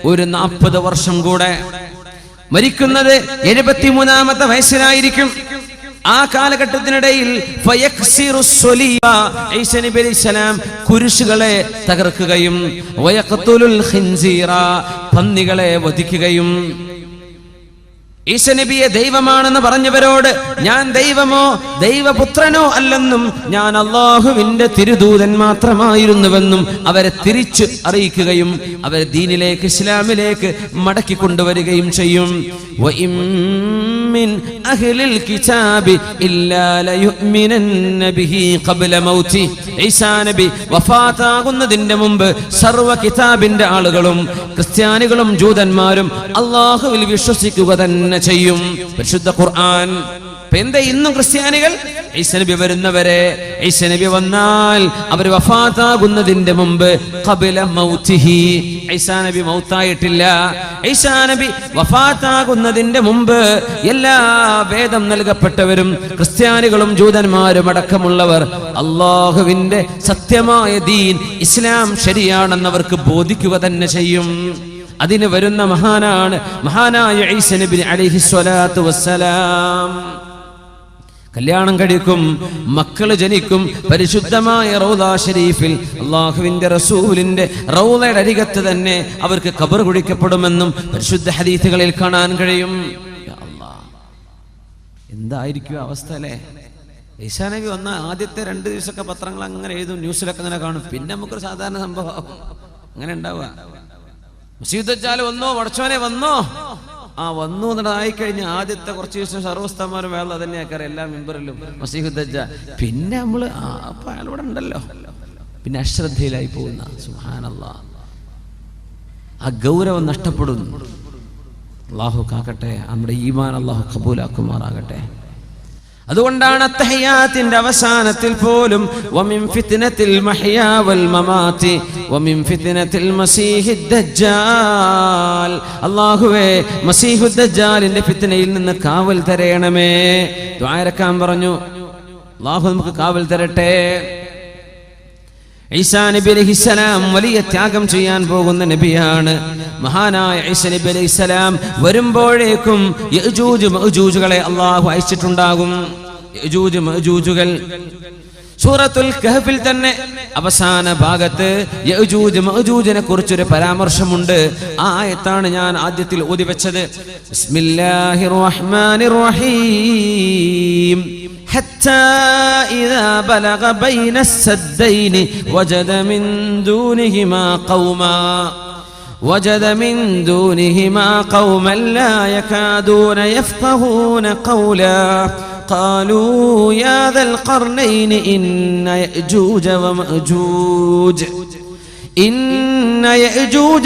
ഒരു 40 വർഷം കൂടെ. മരിക്കുന്നത് 73-ാമത്തെ വയസ്സിലായിരിക്കും. ആ കാലഘട്ടത്തിനിടയിൽ ഈസാ നബി അലൈഹിസ്സലാം കുരിശുകളെ തകർക്കുകയും വയഖ്തുലുൽ ഖിൻസീറ പന്നികളെ വധിക്കുകയും, ഈസാ നബിയെ ദൈവമാണെന്ന് പറഞ്ഞവരോട് ഞാൻ ദൈവമോ ദൈവപുത്രനോ അല്ലെന്നും ഞാൻ അല്ലാഹുവിന്റെ തിരുദൂതൻ മാത്രമായിരുന്നുവെന്നും അവരെ തിരിച്ചു അറിയിക്കുകയും അവരെ ദീനിലേക്ക്, ഇസ്ലാമിലേക്ക് മടക്കി കൊണ്ടുവരികയും ചെയ്യും. ഈസാ നബി വഫാത്താകുന്നതിന്റെ മുമ്പ് സർവ്വ കിതാബിന്റെ ആളുകളും ക്രിസ്ത്യാനികളും ജൂതന്മാരും അല്ലാഹുവിൽ വിശ്വസിക്കുക തന്നെ ചെയ്യും. പരിശുദ്ധ ഖുർആൻ. എന്താ ഇന്നും ക്രിസ്ത്യാനികൾ ഈസാ നബി വരുന്നവരെ, ഈസാ നബി വന്നാൽ അവർ വഫാത്താകുന്നതിന്റെ മുമ്പ് ഖബല മൗതിഹി, ഈസാ നബി മൗത്തായിട്ടില്ല. ഈസാ നബി വഫാത്താകുന്നതിന്റെ മുമ്പ് എല്ലാ വേദം നൽകപ്പെട്ടവരും ക്രിസ്ത്യാനികളും ജൂതന്മാരും അടക്കമുള്ളവർ അല്ലാഹുവിന്റെ സത്യമായ ദീൻ ഇസ്ലാം ശരിയാണെന്നവർക്ക് ബോധിക്കുക തന്നെ ചെയ്യും. അതിന് വരുന്ന മഹാനാണ് മഹാനായ ഈസാ നബി അലൈഹിസ്സലാത്തു വസ്സലാം. കല്യാണം കഴിക്കും, മക്കള് ജനിക്കും. പരിശുദ്ധമായ റൗള ഷരീഫിൽ അല്ലാഹുവിന്റെ റസൂലിന്റെ റൗളയുടെ അരികത്ത് തന്നെ അവർക്ക് ഖബർ കുഴിക്കപ്പെടുമെന്നും പരിശുദ്ധ ഹദീസുകളിൽ കാണാൻ കഴിയും. യാ അല്ലാഹ്, എന്തായിരിക്കും അവസ്ഥ അല്ലേ? ഈസാ നബി വന്ന ആദ്യത്തെ 2 ദിവസമൊക്കെ പത്രങ്ങൾ അങ്ങനെ എഴുതും, ന്യൂസിലൊക്കെ അങ്ങനെ കാണും. പിന്നെ നമുക്കൊരു സാധാരണ സംഭവം അങ്ങനെ ഉണ്ടാവുക. മസീഹ് ദജ്ജാൽ വന്നോ, പടച്ചോനെ വന്നോ, വന്നു എന്നതായി കഴിഞ്ഞ ആദ്യത്തെ കുറച്ച് ദിവസം സർവ്വസ്ഥമാരും വേള തന്നെയാക്കാറ് എല്ലാ മെമ്പറിലും മസീഹ് ദജ്ജാൽ. പിന്നെ നമ്മള് അപ്പൊ അയാളിവിടെ ഉണ്ടല്ലോ, പിന്നെ അശ്രദ്ധയിലായി പോകുന്ന. സുബ്ഹാനല്ലാഹ്, ആ ഗൗരവം നഷ്ടപ്പെടുന്നു. അല്ലാഹു കാക്കട്ടെ, നമ്മുടെ ഈമാൻ അല്ലാഹു ഖബൂലാക്കുമാറാകട്ടെ. അതുകൊണ്ടാണ് അത്തഹിയാത്തിന്റെ അവസാനത്തിൽ പോലും വമിൻ ഫിത്നത്തിൽ മഹ്യാ വൽ മമാതി വമിൻ ഫിത്നത്തിൽ മസീഹിദ് ദജ്ജാൽ, അല്ലാഹുവേ മസീഹുദ് ദജ്ജാലിന്റെ ഫിത്നയിൽ നിന്ന് കാവൽ തരയണമേ. ദുആ ഇറക്കാൻ പറഞ്ഞു. അല്ലാഹു നമുക്ക് കാവൽ തരട്ടെ. ഈസാ നബി അലൈഹിസ്സലാം വലിയ ത്യാഗം ചെയ്യാൻ പോകുന്ന നബിയാണ്. മഹാനായ ഈസാ നബി അലൈഹിസ്സലാം വരുമ്പോഴേക്കും യഅജൂജ് മഅജൂജുകളെ അല്ലാഹു അയച്ചിട്ടുണ്ടാകും. യഅജൂജ് മഅജൂജുകൾ സൂറത്തുൽ കഹ്ഫിൽ തന്നെ അവസാന ഭാഗത്ത് യഅജൂജ് മഅജൂജിനെ കുറിച്ചൊരു പരാമർശമുണ്ട്. ആ ആയത്താണ് ഞാൻ ആദ്യത്തിൽ ഓതി വെച്ചത്. ബിസ്മില്ലാഹിർ റഹ്മാനിർ റഹീം. حتى إذا بلغ بين السدين وجد من دونهما قوما لا يكادون يفقهون قولا قالوا يا ذا القرنين إن يأجوج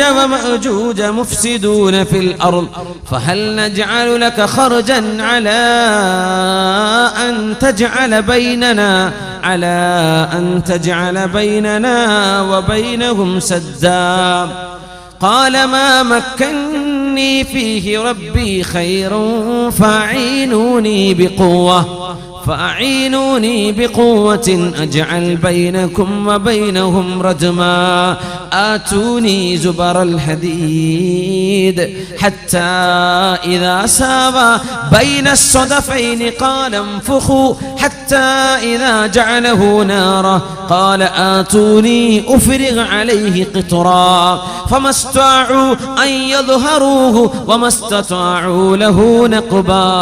ومأجوج مفسدون في الأرض فهل نجعل لك خرجا على أن تجعل بيننا وبينهم سدا قال ما مكني فيه ربي خير فأعينوني بقوة أجعل بينكم وبينهم رجما آتوني زبر الحديد حتى إذا ساوى بين الصدفين قال انفخوا حتى إذا جعله نارا قال آتوني أفرغ عليه قطرا فما استطاعوا أن يظهروه وما استطاعوا له نقبا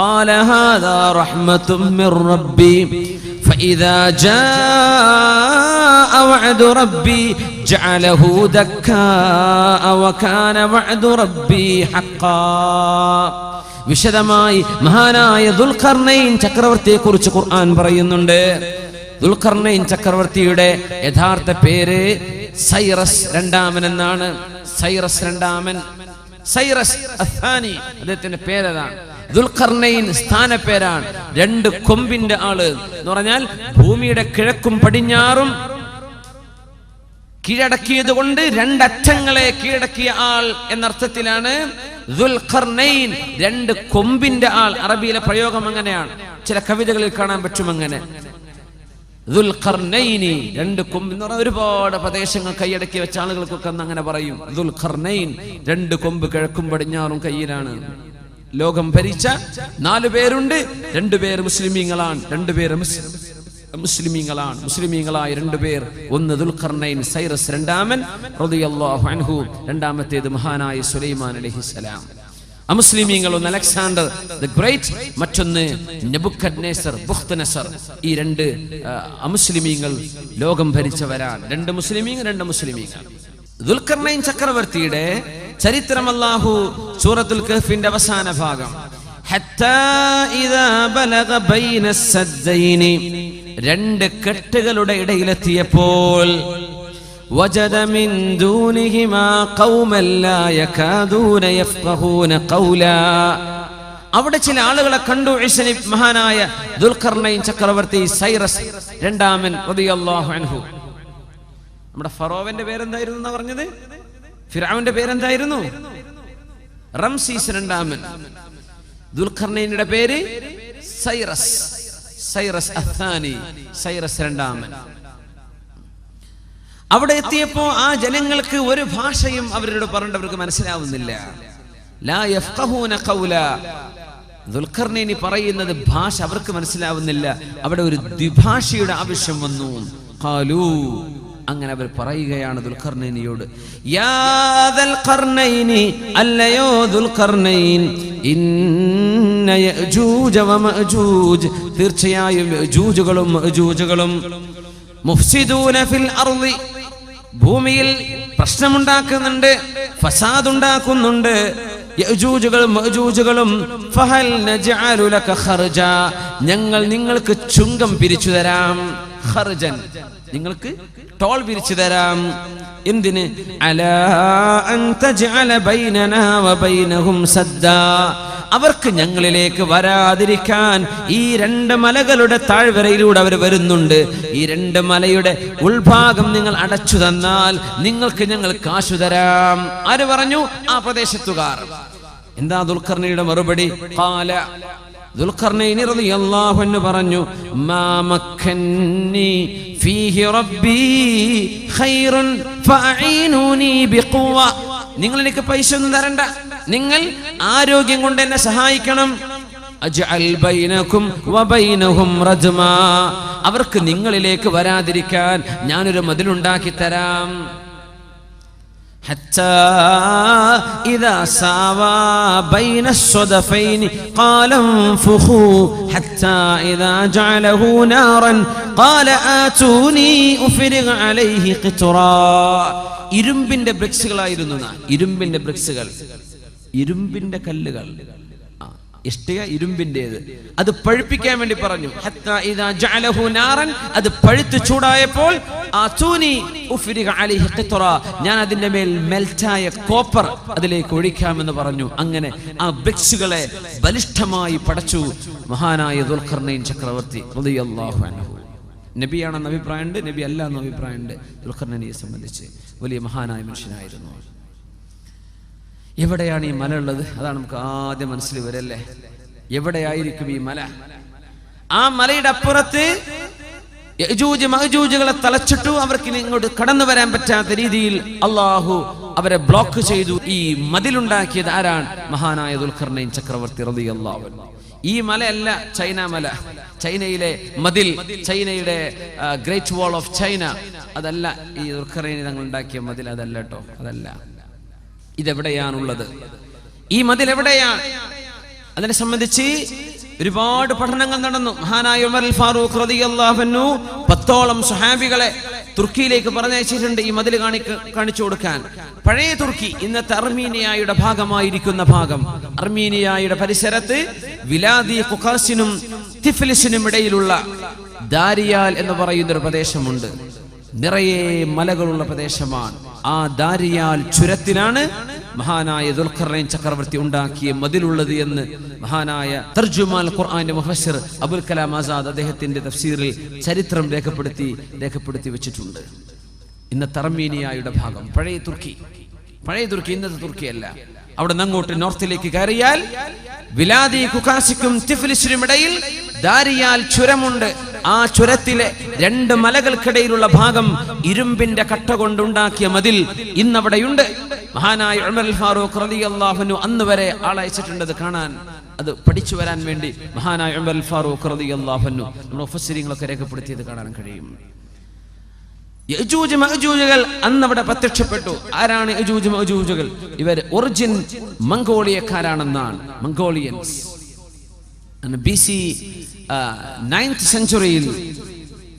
قال هذا رحمة من ربي فإذا جاء وعد ربي جعله دكاء وكان وعد ربي حقا. വിശദമായി മഹാനായ ദുൽഖർനൈൻ ചക്രവർത്തിയെക്കുറിച്ച് ഖുർആൻ പറയുന്നുണ്ട്. ദുൽഖർനൈൻ ചക്രവർത്തിയുടെ യഥാർത്ഥ പേര് സൈറസ് രണ്ടാമൻ എന്നാണ്. സൈറസ് രണ്ടാമൻ, സൈറസ് അഥാനി അദ്ദേഹത്തിന്റെ പേരതാണ്. ദുൽഖർനൈൻ സ്ഥാനപ്പേരാണ്. 2 കൊമ്പിന്റെ ആള് എന്ന് പറഞ്ഞാൽ ഭൂമിയുടെ കിഴക്കും പടിഞ്ഞാറും കീഴടക്കിയത് കൊണ്ട് 2 അറ്റങ്ങളെ കീഴടക്കിയ ആൾ എന്നർത്ഥത്തിലാണ് ദുൽഖർനൈൻ, 2 കൊമ്പിന്റെ ആൾ. അറബിയിലെ പ്രയോഗം അങ്ങനെയാണ്, ചില കവിതകളിൽ കാണാൻ പറ്റും അങ്ങനെ. ദുൽഖർനൈനി 2 കൊമ്പ് എന്ന് പറഞ്ഞാൽ ഒരുപാട് പ്രദേശങ്ങൾ കൈയടക്കി വെച്ച ആളുകൾക്കൊക്കെ അങ്ങനെ പറയും. ദുൽഖർനൈൻ 2 കൊമ്പ് കിഴക്കും പടിഞ്ഞാറും കയ്യിലാണ്. ലോകം ഭരിച്ച 4 പേരുണ്ട്. 2 പേർ മുസ്ലിമീങ്ങളാണ്, 2 പേർ മുസ്ലിമീങ്ങളാണ്. മുസ്ലിമീങ്ങളായ 2 പേർ, ഒന്ന് ദുൽഖർനൈൻ സൈറസ് രണ്ടാമൻ റളിയല്ലാഹു അൻഹു, രണ്ടാമത്തേത് മഹാനായ സുലൈമാൻ അലൈഹിസ്സലാം. അമുസ്ലിമീങ്ങൾ ഒന്ന് അലക്സാണ്ടർ ദി ഗ്രേറ്റ്, മറ്റൊന്ന് നെബുക്കദ്നേസർ ബുഖ്തനസർ. ഈ 2 അമുസ്ലിമീങ്ങൾ ലോകം ഭരിച്ചവരാണ്. 2 മുസ്ലിമീങ്ങൾ. ദുൽഖർനൈൻ ചക്രവർത്തിയുടെ ചരിത്രം അല്ലാഹു സൂറത്തുൽ കഹ്ഫിന്റെ അവസാന ഭാഗം, ഹത്താ ഇദാ ബലഗ ബൈന സദ്ദൈനി, 2 കെട്ടുകളുടെ ഇടയിലെത്തിയപ്പോൾ, വജദ മിൻ ദൂനിഹിമാ ഖൗമൻ ലാ യകാദൂന യഫ്ഖഹൂന ഖൗലാ, അവിടെ ചില ആളുകളെ കണ്ടു. മഹാനായ ദുൽഖർനൈൻ ചക്രവർത്തി സൈറസ് രണ്ടാമൻ റളിയല്ലാഹു അൻഹു. നമ്മുടെ ഫറോവന്റെ പേരെന്തായിരുന്നു എന്നാ പറഞ്ഞത്? ഫിർഔന്റെ പേരെന്തായിരുന്നു? റംസീസ് രണ്ടാമൻ. ദുൽഖർനൈനിന്റെ പേര് സൈറസ് അത്ഥാനി, സൈറസ് രണ്ടാമൻ. അവിടെ എത്തിയപ്പോ ആ ജനങ്ങൾക്ക് ഒരു ഭാഷയും അവരോട് പറഞ്ഞവർക്ക് മനസ്സിലാവുന്നില്ല. ലാ യഫ്ഖഹൂന ഖൗല, ദുൽഖർനൈനി പറയുന്നത് ഭാഷ അവർക്ക് മനസ്സിലാവുന്നില്ല. അവിടെ ഒരു ദ്വിഭാഷയുടെ ആവശ്യം വന്നു. ഖാലൂ, അങ്ങനെ അവർ പറയുകയാണ് ദുൽഖർനൈനിയോട്, യാ ദുൽഖർനൈനി, അല്ലയോ ദുൽഖർനൈൻ, ഇന്ന യഅജൂജ വമഅജൂജ്, തീർച്ചയായും യഅജൂജുകളും മഅജൂജുകളും മുഫ്സിദൂന ഫിൽ അർളി, ഭൂമിയിൽ പ്രശ്നമുണ്ടാക്കുന്നുണ്ട്, ഫസാദ് ഉണ്ടാക്കുന്നുണ്ട്. യഅജൂജുകളും മഅജൂജുകളും ഫഹൽ നജഅലു ലക ഖർജ, ഞങ്ങൾ നിങ്ങൾക്ക് ചുങ്കം പിരിച്ചു തരാം. ഖർജൻ, നിങ്ങൾക്ക് ടോൾ പിരിച്ചു തരാം. എന്തിന്? അലാ അൻ തജ്അല ബൈനനാ വബൈനഹും സദ്ദാ, അവർക്ക് ഞങ്ങളിലേക്ക് വരാതിരിക്കാൻ ഈ 2 മലകളുടെ താഴ്വരയിലൂടെ അവർ വരുന്നുണ്ട്. ഈ 2 മലയുടെ ഉൾഭാഗം നിങ്ങൾ അടച്ചു തന്നാൽ നിങ്ങൾക്ക് ഞങ്ങൾ കാശു തരാം. ആര് പറഞ്ഞു? ആ പ്രദേശത്തുകാർ. എന്താ ദുൽഖർനൈനിയുടെ മറുപടി? ഖാല, ദുൽഖർനൈൻ റളിയല്ലാഹു അൻഹു പറഞ്ഞു, മാ മക്കന്നി ഫീഹി റബ്ബി ഖൈറുൻ ഫഅഈനൂനി ബിഖുവ, നിങ്ങൾ എനിക്ക് പൈസ ഒന്നും തരണ്ട, നിങ്ങൾ ആരോഗ്യം കൊണ്ട് എന്നെ സഹായിക്കണം. അജ്അൽ ബൈനകും വബൈനഹും റജ്മാ, അവർക്ക് നിങ്ങളിലേക്ക് വരാതിരിക്കാൻ ഞാനൊരു മതിലുണ്ടാക്കി തരാം. حتى إذا ساوى بين الصدفين قال انفخوا حتى إذا جعله نارا قال آتوني أفرغ عليه قطرا. ഇരുമ്പിന്റെ ബ്രിക്സുകളായിരുന്നു, ഇരുമ്പിന്റെ ബ്രിക്സുകൾ, ഇരുമ്പിന്റെ കല്ലുകൾ, ഇഷ്ടിക ഇരുമ്പിന്റേത്. അത് പഴുപ്പിക്കാൻ വേണ്ടി പറഞ്ഞു. ഹത്താ ഇദാ ജഅലഹു നാറൻ, അത് പഴുത്ത് ചൂടായപ്പോൾ ആതൂനി ഉഫ്രിഗ അലൈഹി ഖിത്റ, ഞാൻ അതിന്റെ മേൽ മെൽറ്റായ കോപ്പർ അതിലേക്ക് ഒഴിക്കാമെന്ന് പറഞ്ഞു. അങ്ങനെ ആ ബ്രിക്സുകളെ ബലിഷ്ഠമായി പടച്ചു മഹാനായ ദുൽഖർനൈൻ ചക്രവർത്തി റളിയല്ലാഹു അൻഹു. നബിയാണെന്ന് അഭിപ്രായമുണ്ട്, നബി അല്ല എന്ന അഭിപ്രായമുണ്ട്. ദുൽഖർനൈനെ സംബന്ധിച്ച് വലിയ മഹാനായ മനുഷ്യനായിരുന്നു. എവിടെയാണ് ഈ മല ഉള്ളത്? അതാണ് നമുക്ക് ആദ്യം മനസ്സിൽ വരല്ലേ. എവിടെയായിരിക്കും ഈ മല? ആ മലയുടെ അപ്പുറത്ത് യഅജൂജ് മഅജൂജുകളെ തളച്ചിട്ടു. അവർക്ക് ഇങ്ങോട്ട് കടന്നു വരാൻ പറ്റാത്ത രീതിയിൽ അള്ളാഹു അവരെ ബ്ലോക്ക് ചെയ്തു. ഈ മതിലുണ്ടാക്കിയത് ആരാണ്? മഹാനായ ദുൽഖർനൈൻ ചക്രവർത്തി റളിയല്ലാഹു അൻഹു. ഈ മലയല്ല ചൈന മല, ചൈനയിലെ മതിൽ, ചൈനയുടെ ഗ്രേറ്റ് വാൾ ഓഫ് ചൈന, അതല്ല ഈ ദുൽഖർനൈൻ തങ്ങൾ ഉണ്ടാക്കിയ മതിൽ, അതല്ല കേട്ടോ, അതല്ല. ഇതെവിടെയാണുള്ളത്? ഈ മതിൽ എവിടെയാണ്? അതിനെ സംബന്ധിച്ച് ഒരുപാട് പഠനങ്ങൾ നടന്നു. മഹാനായ ഉമർ അൽ ഫാറൂഖ് റളിയല്ലാഹു അൻഹു 10ഓളം സ്വഹാബികളെ തുർക്കിയിലേക്ക് പറഞ്ഞയച്ചിട്ടുണ്ട് ഈ മതിൽ കാണിച്ചു കൊടുക്കാൻ. പഴയ തുർക്കി, ഇന്നത്തെ അർമീനിയയുടെ ഭാഗമായിരിക്കുന്ന ഭാഗം, അർമീനിയയുടെ പരിസരത്ത് വിലാദി ഖുഖാസിനും തിഫ്ലിസിനും ഇടയിലുള്ള ദാരിയാൽ എന്ന് പറയുന്നൊരു പ്രദേശമുണ്ട്. നിറയെ മലകളുള്ള പ്രദേശമാണ്. ആ ദാരിയാൽ ചുരത്തിലാണ് മഹാനായ ദുൽഖർനൈൻ ചക്രവർത്തി ഉണ്ടാക്കിയ മതിലുള്ളത് എന്ന് മഹാനായ തർജുമാൽ ഖുർആന്റെ മുഫസ്സിർ അബുൽ കലാം ആസാദ് അദ്ദേഹത്തിന്റെ തഫ്സീറിൽ ചരിത്രം രേഖപ്പെടുത്തി വെച്ചിട്ടുണ്ട്. ഇന്നത്തെ അർമീനിയയുടെ ഭാഗം പഴയ തുർക്കി, ഇന്നത്തെ തുർക്കിയല്ല. അവിടെ നിന്ന് അങ്ങോട്ട് നോർത്തിലേക്ക് കയറിയാൽ വിലാദി കുകാസിക്കും തിഫ്ലിസിനും ഇടയിൽ ദാരിയാൽ ചുരമുണ്ട്. ആ ചുരത്തിലെ 2 മലകൾക്കിടയിലുള്ള ഭാഗം ഇരുമ്പിന്റെ കട്ട കൊണ്ടുണ്ടാക്കിയ മതിൽ ഇന്നവിടെയുണ്ട്. മഹാനായ ഉമർ ഫാറൂഖ് റളിയല്ലാഹു അൻഹു അന്ന് വരെ ആളയച്ചിട്ടുണ്ട് അത് കാണാൻ, അത് പഠിച്ചു വരാൻ വേണ്ടി. മഹാനായ ഉമർ ഫാറൂഖ് റളിയല്ലാഹു അൻഹു നമ്മുടെ മുഫസ്സിരീങ്ങളൊക്കെ രേഖപ്പെടുത്തിയത് കാണാൻ കഴിയും. യജൂജ് മഅജൂജുകൾ അന്നവിടെ പ്രത്യക്ഷപ്പെട്ടു. ആരാണ് യജൂജ് മഅജൂജുകൾ? ഇവർ ഒറിജിൻ മംഗോളിയക്കാരാണെന്നാണ്. മംഗോളിയൻസ് BC 9th സെഞ്ചുറിയിൽ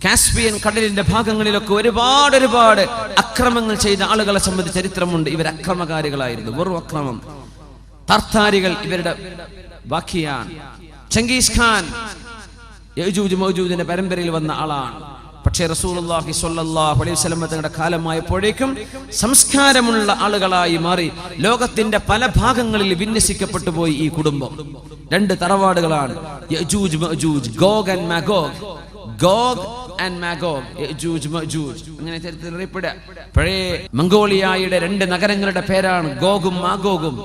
കാസ്പിയൻ കടലിന്റെ ഭാഗങ്ങളിലൊക്കെ ഒരുപാട് അക്രമങ്ങൾ ചെയ്ത ആളുകളെ സംബന്ധിച്ച് ചരിത്രമുണ്ട്. ഇവർ അക്രമകാരികളായിരുന്നു, വെറും അക്രമം. തർത്താരികൾ ഇവരുടെ ബാക്കിയാണ്. ചെങ്കീസ് ഖാൻ യജൂജ് മഅജൂജിന്റെ പരമ്പരയിൽ വന്ന ആളാണ്. പക്ഷേ റസൂലുള്ളാഹി സ്വല്ലല്ലാഹു അലൈഹി വസല്ലം തങ്ങളുടെ കാലമായപ്പോഴേക്കും സംസ്കാരമുള്ള ആളുകളായി മാറി ലോകത്തിന്റെ പല ഭാഗങ്ങളിൽ വിന്യസിക്കപ്പെട്ടു പോയി ഈ കുടുംബം. 2 തറവാടുകളാണ് യജൂജ് മഅജൂജ്, ഗോഗ് ആൻഡ് മാഗോഗ്. യജൂജ് മഅജൂജ് അങ്ങനെ ചരിത്രത്തിൽ അറിയപ്പെടുക. പഴയ മംഗോളിയയുടെ 2 നഗരങ്ങളുടെ പേരാണ് ഗോഗും മാഗോഗും.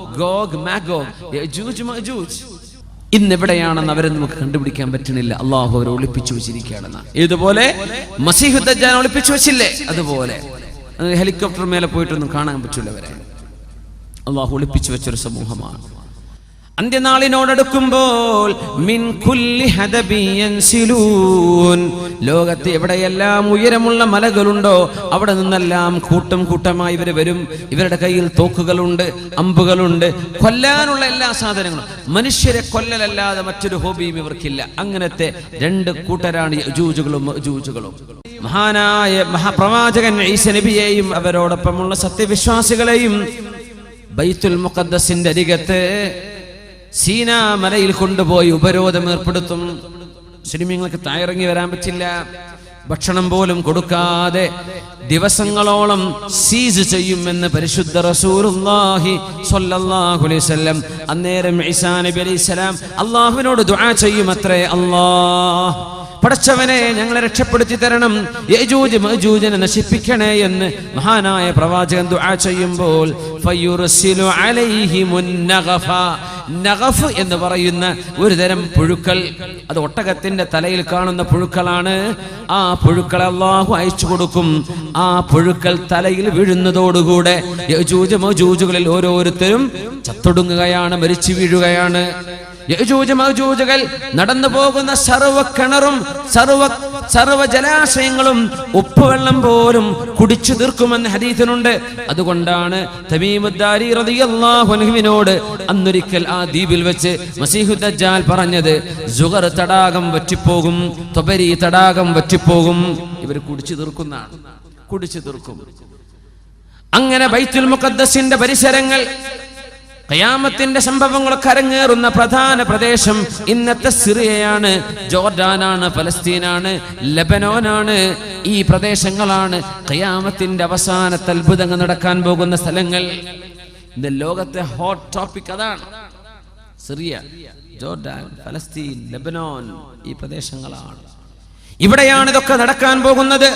യജൂജ് മഅജൂജ് ഇന്നെവിടെയാണെന്ന് അവരെ നമുക്ക് കണ്ടുപിടിക്കാൻ പറ്റുന്നില്ല. അള്ളാഹു അവരെ ഒളിപ്പിച്ചു വെച്ചിരിക്കുകയാണെന്ന്. ഇതുപോലെ മസീഹു ദജ്ജാൽ ഒളിപ്പിച്ചു വെച്ചില്ലേ, അതുപോലെ ഹെലികോപ്റ്റർ മേലെ പോയിട്ടൊന്നും കാണാൻ പറ്റില്ല. അവരെ അള്ളാഹു ഒളിപ്പിച്ചു വെച്ചൊരു സമൂഹമാണ്. അന്ത്യനാളിനോടടുക്കുമ്പോൾ മിൻ കുല്ലി ഹദബിൻ യൻസിലൂൻ, ലോകത്ത് എവിടെയെല്ലാം ഉയരമുള്ള മലകളുണ്ടോ അവിടെ നിന്നെല്ലാം കൂട്ടമായി ഇവർ വരും. ഇവരുടെ കയ്യിൽ തോക്കുകളുണ്ട്, അമ്പുകളുണ്ട്, കൊല്ലാനുള്ള എല്ലാ സാധനങ്ങളും. മനുഷ്യരെ കൊല്ലലല്ലാതെ മറ്റൊരു ഹോബിയും ഇവർക്കില്ല. അങ്ങനത്തെ 2 കൂട്ടരാണ് യജൂജുകളും മഅജൂജുകളും. മഹാനായ മഹാപ്രവാചകൻ ഈസ നബിയെയും അവരോടൊപ്പമുള്ള സത്യവിശ്വാസികളെയും ബൈത്തുൽ മുഖദ്ദസിന്റെ അരികത്ത് സീനാ മലയിൽ കൊണ്ടുപോയി ഉപരോധം ഏർപ്പെടുത്തും. മുസ്ലിമീങ്ങൾക്ക് താഴെയിറങ്ങി വരാൻ പറ്റില്ല. ഭക്ഷണം പോലും കൊടുക്കാതെ ദിവസങ്ങളോളം സീസ് ചെയ്യുമെന്ന് പരിശുദ്ധ റസൂലുള്ളാഹി സ്വല്ലല്ലാഹു അലൈഹി വസല്ലം. അന്നേരം ഈസാ നബി അലൈഹിസ്സലാം അല്ലാഹുവിനോട് ദുആ ചെയ്യുമത്രേ, അല്ലാഹ് പടച്ചവനെ ഞങ്ങളെ രക്ഷപ്പെടുത്തി തരണം, യജൂജ് മഅജൂജിനെ നശിപ്പിക്കണേ എന്ന് മഹാനായ പ്രവാചകൻ ദുആ ചെയ്യുമ്പോൾ ഫയുർസിലു അലൈഹിമുൻ നഗഫ, നഗഫ് എന്ന് പറയുന്ന ഒരു തരം പുഴുക്കൾ, അത് ഒട്ടകത്തിന്റെ തലയിൽ കാണുന്ന പുഴുക്കളാണ്. ആ പുഴുക്കളെ അല്ലാഹു അയച്ചു കൊടുക്കും. ആ പുഴുക്കൾ തലയിൽ വീഴുന്നതോടുകൂടെ യജൂജ് മഅജൂജുകളിൽ ഓരോരുത്തരും ചത്തൊടുങ്ങുകയാണ്, മരിച്ചു വീഴുകയാണ്. യജൂജ് മഅജൂജുകൾ നടന്നു പോകുന്ന സർവ്വ കിണറും സർവ്വ ജലാശയങ്ങളും ഉപ്പുവെള്ളം പോലും കുടിച്ചു തീർക്കുമെന്ന് ഹദീസിനുണ്ട്. അതുകൊണ്ടാണ് തമീമുദ്ദാരി റളിയല്ലാഹു അൻഹുവിനോട് അന്നൊരിക്കൽ ആ ദ്വീപിൽ വെച്ച് മസീഹു ദജ്ജാൽ പറഞ്ഞത്, സുഗർ തടാകം വറ്റിപ്പോകും, തൊബരി തടാകം വറ്റിപ്പോകും. ഇവർ കുടിച്ചു തീർക്കും. അങ്ങനെ ബൈത്തുൽ മുഖദ്ദസിന്റെ പരിസരങ്ങൾ, ഖിയാമത്തിന്റെ സംഭവങ്ങളൊക്കെ അരങ്ങേറുന്ന പ്രധാന പ്രദേശം ഇന്നത്തെ സിറിയയാണ്, ജോർഡാനാണ്, ഫലസ്തീനാണ്, ലെബനോനാണ്. ഈ പ്രദേശങ്ങളാണ് ഖിയാമത്തിന്റെ അവസാനത്തെ അത്ഭുതങ്ങൾ നടക്കാൻ പോകുന്ന സ്ഥലങ്ങൾ. ഇന്ന് ലോകത്തെ ഹോട്ട് ടോപ്പിക് അതാണ്. സിറിയ, ജോർഡാൻ, ഫലസ്തീൻ, ലെബനോൻ, ഈ പ്രദേശങ്ങളാണ്. ഇവിടെയാണ് ഇതൊക്കെ നടക്കാൻ പോകുന്നത്.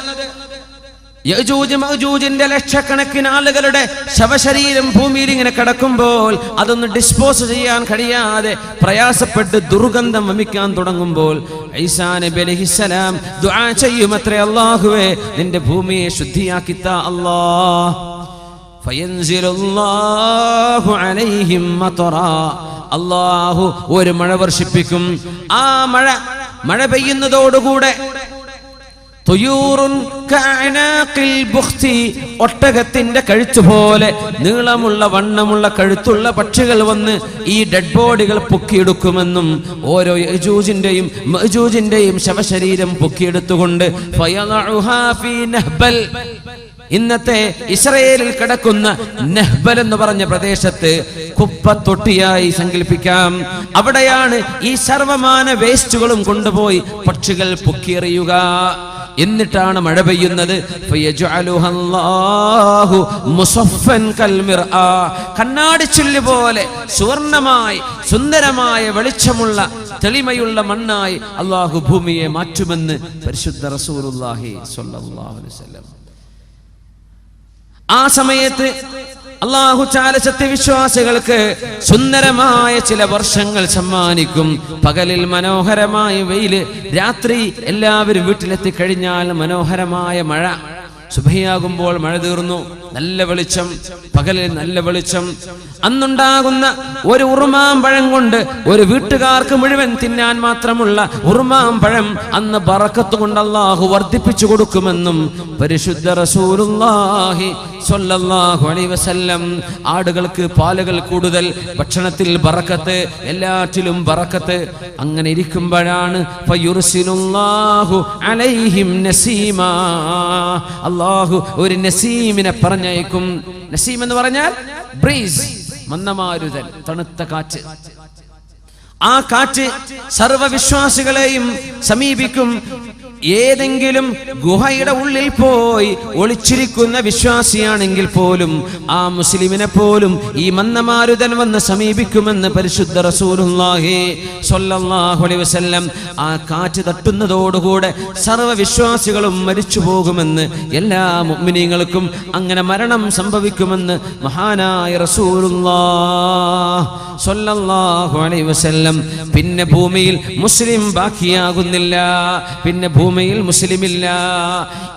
യജൂജ് മഅജൂജിന്റെ ലക്ഷക്കണക്കിന് ആളുകളുടെ ശവശരീരം ഭൂമിയിൽ ഇങ്ങനെ കിടക്കുമ്പോൾ അതൊന്ന് ഡിസ്പോസ് ചെയ്യാൻ കഴിയാതെ പ്രയാസപ്പെട്ട് ദുർഗന്ധം വമിക്കാൻ തുടങ്ങുമ്പോൾ ഈസാ നബി അലൈഹിസ്സലാം ദുആ ചെയ്യുമത്രേ, അല്ലാഹുവേ നിന്റെ ഭൂമിയെ ശുദ്ധിയാക്കി താ അല്ലാഹ്. ഫയൻസിലുല്ലാഹു അലൈഹിം മതറാ, അല്ലാഹു ഒരു മഴ വർഷിപ്പിക്കും. ആ മഴ പെയ്യുന്നതോടുകൂടെ ഒട്ടകത്തിന്റെ കഴുത്ത് പോലെ നീളമുള്ള വണ്ണമുള്ള കഴുത്തുള്ള പക്ഷികൾ വന്ന് ഈ ഡെഡ് ബോഡികൾ പൊക്കിയെടുക്കുമെന്നും ഓരോ യജൂജിന്റെയും മഅജൂജിന്റെയും ശവശരീരം പൊക്കിയെടുത്തുകൊണ്ട് ഇന്നത്തെ ഇസ്രായേലിൽ കിടക്കുന്ന നെഹ്ബൽ എന്ന് പറഞ്ഞ പ്രദേശത്ത് കുപ്പത്തൊട്ടിയായി സങ്കല്പിക്കാം. അവിടെയാണ് ഈ സർവമാന വേസ്റ്റുകളും കൊണ്ടുപോയി പക്ഷികൾ പൊക്കിയെറിയുക. എന്നിട്ടാണ് മഴ പെയ്യുന്നത്. ഫയജ്അലുഹല്ലാഹു മുസഫൻ കൽമിർആ, കണ്ണാടിച്ചില്ല് പോലെ സുവർണമായി സുന്ദരമായ വെളിച്ചമുള്ള തെളിമയുള്ള മണ്ണായി അല്ലാഹു ഭൂമിയെ മാറ്റുമെന്ന് പരിശുദ്ധ റസൂലുള്ളാഹി സ്വല്ലല്ലാഹു അലൈഹി വസല്ലം. ആ സമയത്ത് അല്ലാഹു തആല സത്യവിശ്വാസികൾക്ക് സുന്ദരമായ ചില വർഷങ്ങൾ സമ്മാനിക്കും. പകലിൽ മനോഹരമായ വെയില്, രാത്രി എല്ലാവരും വീട്ടിലെത്തി കഴിഞ്ഞാൽ മനോഹരമായ മഴ. സുബഹിയാകുമ്പോൾ മഴ തീർന്നു, നല്ല വെളിച്ചം, പകലിൽ നല്ല വെളിച്ചം. അന്നുണ്ടാകുന്ന ഒരു ഉറുമാമ്പഴം കൊണ്ട് ഒരു വീട്ടുകാർക്ക് മുഴുവൻ തിന്നാൻ മാത്രമുള്ള ഉറുമാമ്പഴം അന്ന് ബറക്കത്ത് കൊണ്ട് അല്ലാഹു വർദ്ധിപ്പിച്ചു കൊടുക്കുമെന്നും പരിശുദ്ധ റസൂലുള്ളാഹി സ്വല്ലല്ലാഹു അലൈഹി വസല്ലം. ആടുകൾക്ക് പാലുകൾ കൂടുതൽ, ഭക്ഷണത്തിൽ ബറക്കത്ത്, എല്ലാറ്റിലും ബറക്കത്ത്. അങ്ങനെ ഇരിക്കുമ്പോഴാണ് ഫയുർസിലുല്ലാഹു അലൈഹിം നസീമാ, അല്ലാഹു ഒരു നസീമിനെ പറഞ്ഞയക്കും. നസീം എന്ന് പറഞ്ഞാൽ ബ്രീസ്, മന്ദമാരുതൻ, തണുത്ത കാറ്റ്. ആ കാറ്റ് സർവവിശ്വാസികളെയും സമീപിക്കും. ഏതെങ്കിലും ഗുഹയുടെ ഉള്ളിൽ പോയി ഒളിച്ചിരിക്കുന്ന വിശ്വാസിയാണെങ്കിൽ പോലും ആ മുസ്ലിമിനെ പോലും ഈ മന്ദമാരുതൻ വന്ന് സമീപിക്കുമെന്ന് പരിശുദ്ധ റസൂലുള്ളാഹി സ്വല്ലല്ലാഹു അലൈഹി വസല്ലം. ആ കാറ്റ് തട്ടുന്നതോടുകൂടെ സർവവിശ്വാസികളും മരിച്ചു പോകുമെന്ന്, എല്ലാ മുഅ്മിനീങ്ങൾക്കും അങ്ങനെ മരണം സംഭവിക്കുമെന്ന് മഹാനായ റസൂലുള്ളാഹി സ്വല്ലല്ലാഹു അലൈഹി വസല്ലം. പിന്നെ ഭൂമിയിൽ മുസ്ലിം ബാക്കിയാകുന്നില്ല, പിന്നെ ഭൂമിയിൽ മുസ്ലിമില്ല.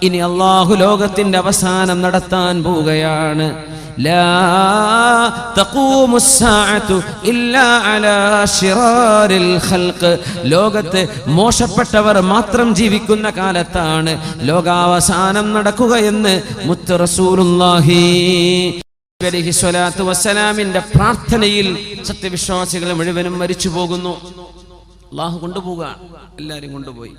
ഇനി അല്ലാഹു ലോകത്തിന്റെ അവസാനം നടത്താൻ പോവുകയാണ്. ലാ തഖൂമുസ് സാഅതു ഇല്ലാ അലാ ശിറാരിൽ ഖൽഖ്. ലോകത്ത് മോശപ്പെട്ടവർ മാത്രം ജീവിക്കുന്ന കാലത്താണ് ലോകാവസാനം നടക്കുകയെന്ന് മുത്ത് റസൂലുള്ളാഹി അലൈഹി സ്വലാത്തു വസ്സലാമിന്റെ പ്രാർത്ഥനയിൽ സത്യവിശ്വാസികൾ മുഴുവനും മരിച്ചു പോകുന്നു. അല്ലാഹു കൊണ്ടുപോവുക, എല്ലാവരും കൊണ്ടുപോയി.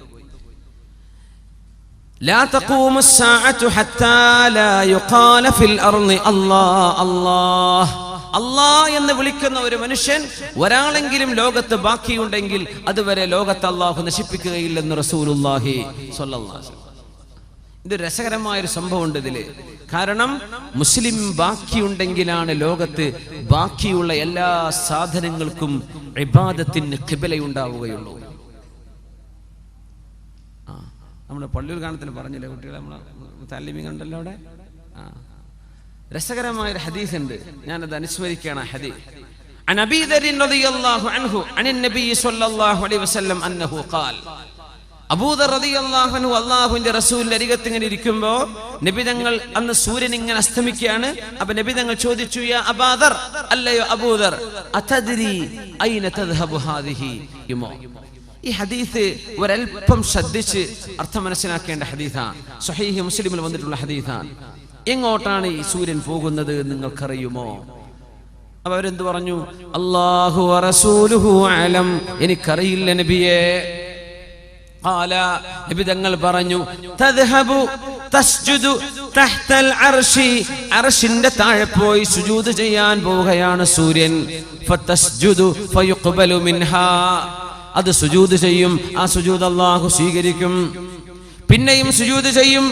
ലാ തഖൂമുസ് സാഅതു ഹത്താ ലാ യുഖാല ഫിൽ അർളി അല്ലാഹ് അല്ലാഹ്. അല്ലാഹ് എന്ന് വിളിക്കുന്ന ഒരു മനുഷ്യൻ ഒരാളെങ്കിലും ലോകത്ത് ബാക്കിയുണ്ടെങ്കിൽ അതുവരെ ലോകത്ത് അല്ലാഹു നശിപ്പിക്കുകയില്ലെന്ന് റസൂലുള്ളാഹി സ്വല്ലല്ലാഹു അലൈഹി വസല്ലം. ഇത് രസകരമായൊരു സംഭവമുണ്ട് ഇതില്. കാരണം മുസ്ലിം ബാക്കിയുണ്ടെങ്കിലാണ് ലോകത്ത് ബാക്കിയുള്ള എല്ലാ സാധനങ്ങൾക്കും ഇബാദത്തിന് ഖിബലയുണ്ടാവുകയുള്ളൂ. നമ്മുടെ പള്ളിയിൽ കാണത്തിന് പറഞ്ഞില്ലേ കുട്ടികളെ, നമ്മളെ താലിമീൻ കണ്ടല്ലോ അവിടെ. രസകരമായൊരു ഹദീസ് ഉണ്ട്, ഞാനത് അനുസ്മരിക്കുകയാണ്. ഹദീസ് عن أبي ذر رضي الله عنه عن النبي صلى الله عليه وسلم أنه قال. അബൂദർ റളിയല്ലാഹു അൻഹു അല്ലാഹുവിന്റെ റസൂലിന്റെ അരികത്ത് ഇങ്ങനെ ഇരിക്കുമ്പോൾ നബി തങ്ങൾ, അന്ന് സൂര്യൻ ഇങ്ങനെ അസ്തമിക്കുകയാണ്. അപ്പൊ നബി തങ്ങൾ ചോദിച്ചു, യാ അബൂദർ, അല്ലയോ അബൂദർ, അതദ്രി ഐന തദ്ഹബു ഹാദിഹി യുമോ. ഈ ഹദീസ് ഒരൽപ്പം ശ്രദ്ധിച്ച് അർത്ഥം മനസ്സിലാക്കേണ്ട ഹദീസാണ്. സ്വഹീഹ് മുസ്ലിമിൽ വന്നിട്ടുള്ള ഹദീസാണ്. എങ്ങോട്ടാണ് ഈ സൂര്യൻ പോകുന്നത് നിങ്ങൾക്കറിയുമോ? അപ്പൊ അവരെന്ത് പറഞ്ഞു? അല്ലാഹു വറസൂലുഹു അലം, എനിക്കറിയില്ല നബിയേ. ഖാല, നബി തങ്ങൾ പറഞ്ഞു, തദ്ഹബു തസ്ജുദു തഹ്തൽ അർശി, അർശിന്റെ താഴെ പോയി സുജൂദ് ചെയ്യാൻ പോവുകയാണ് സൂര്യൻ. ഫതസ്ജുദു ഫയുഖ്ബലു മിൻഹാ, അത് സുജൂദ് ചെയ്യും, ആ സുജൂദ് അല്ലാഹു സ്വീകരിക്കും. പിന്നെയും സുജൂദ് ചെയ്യും.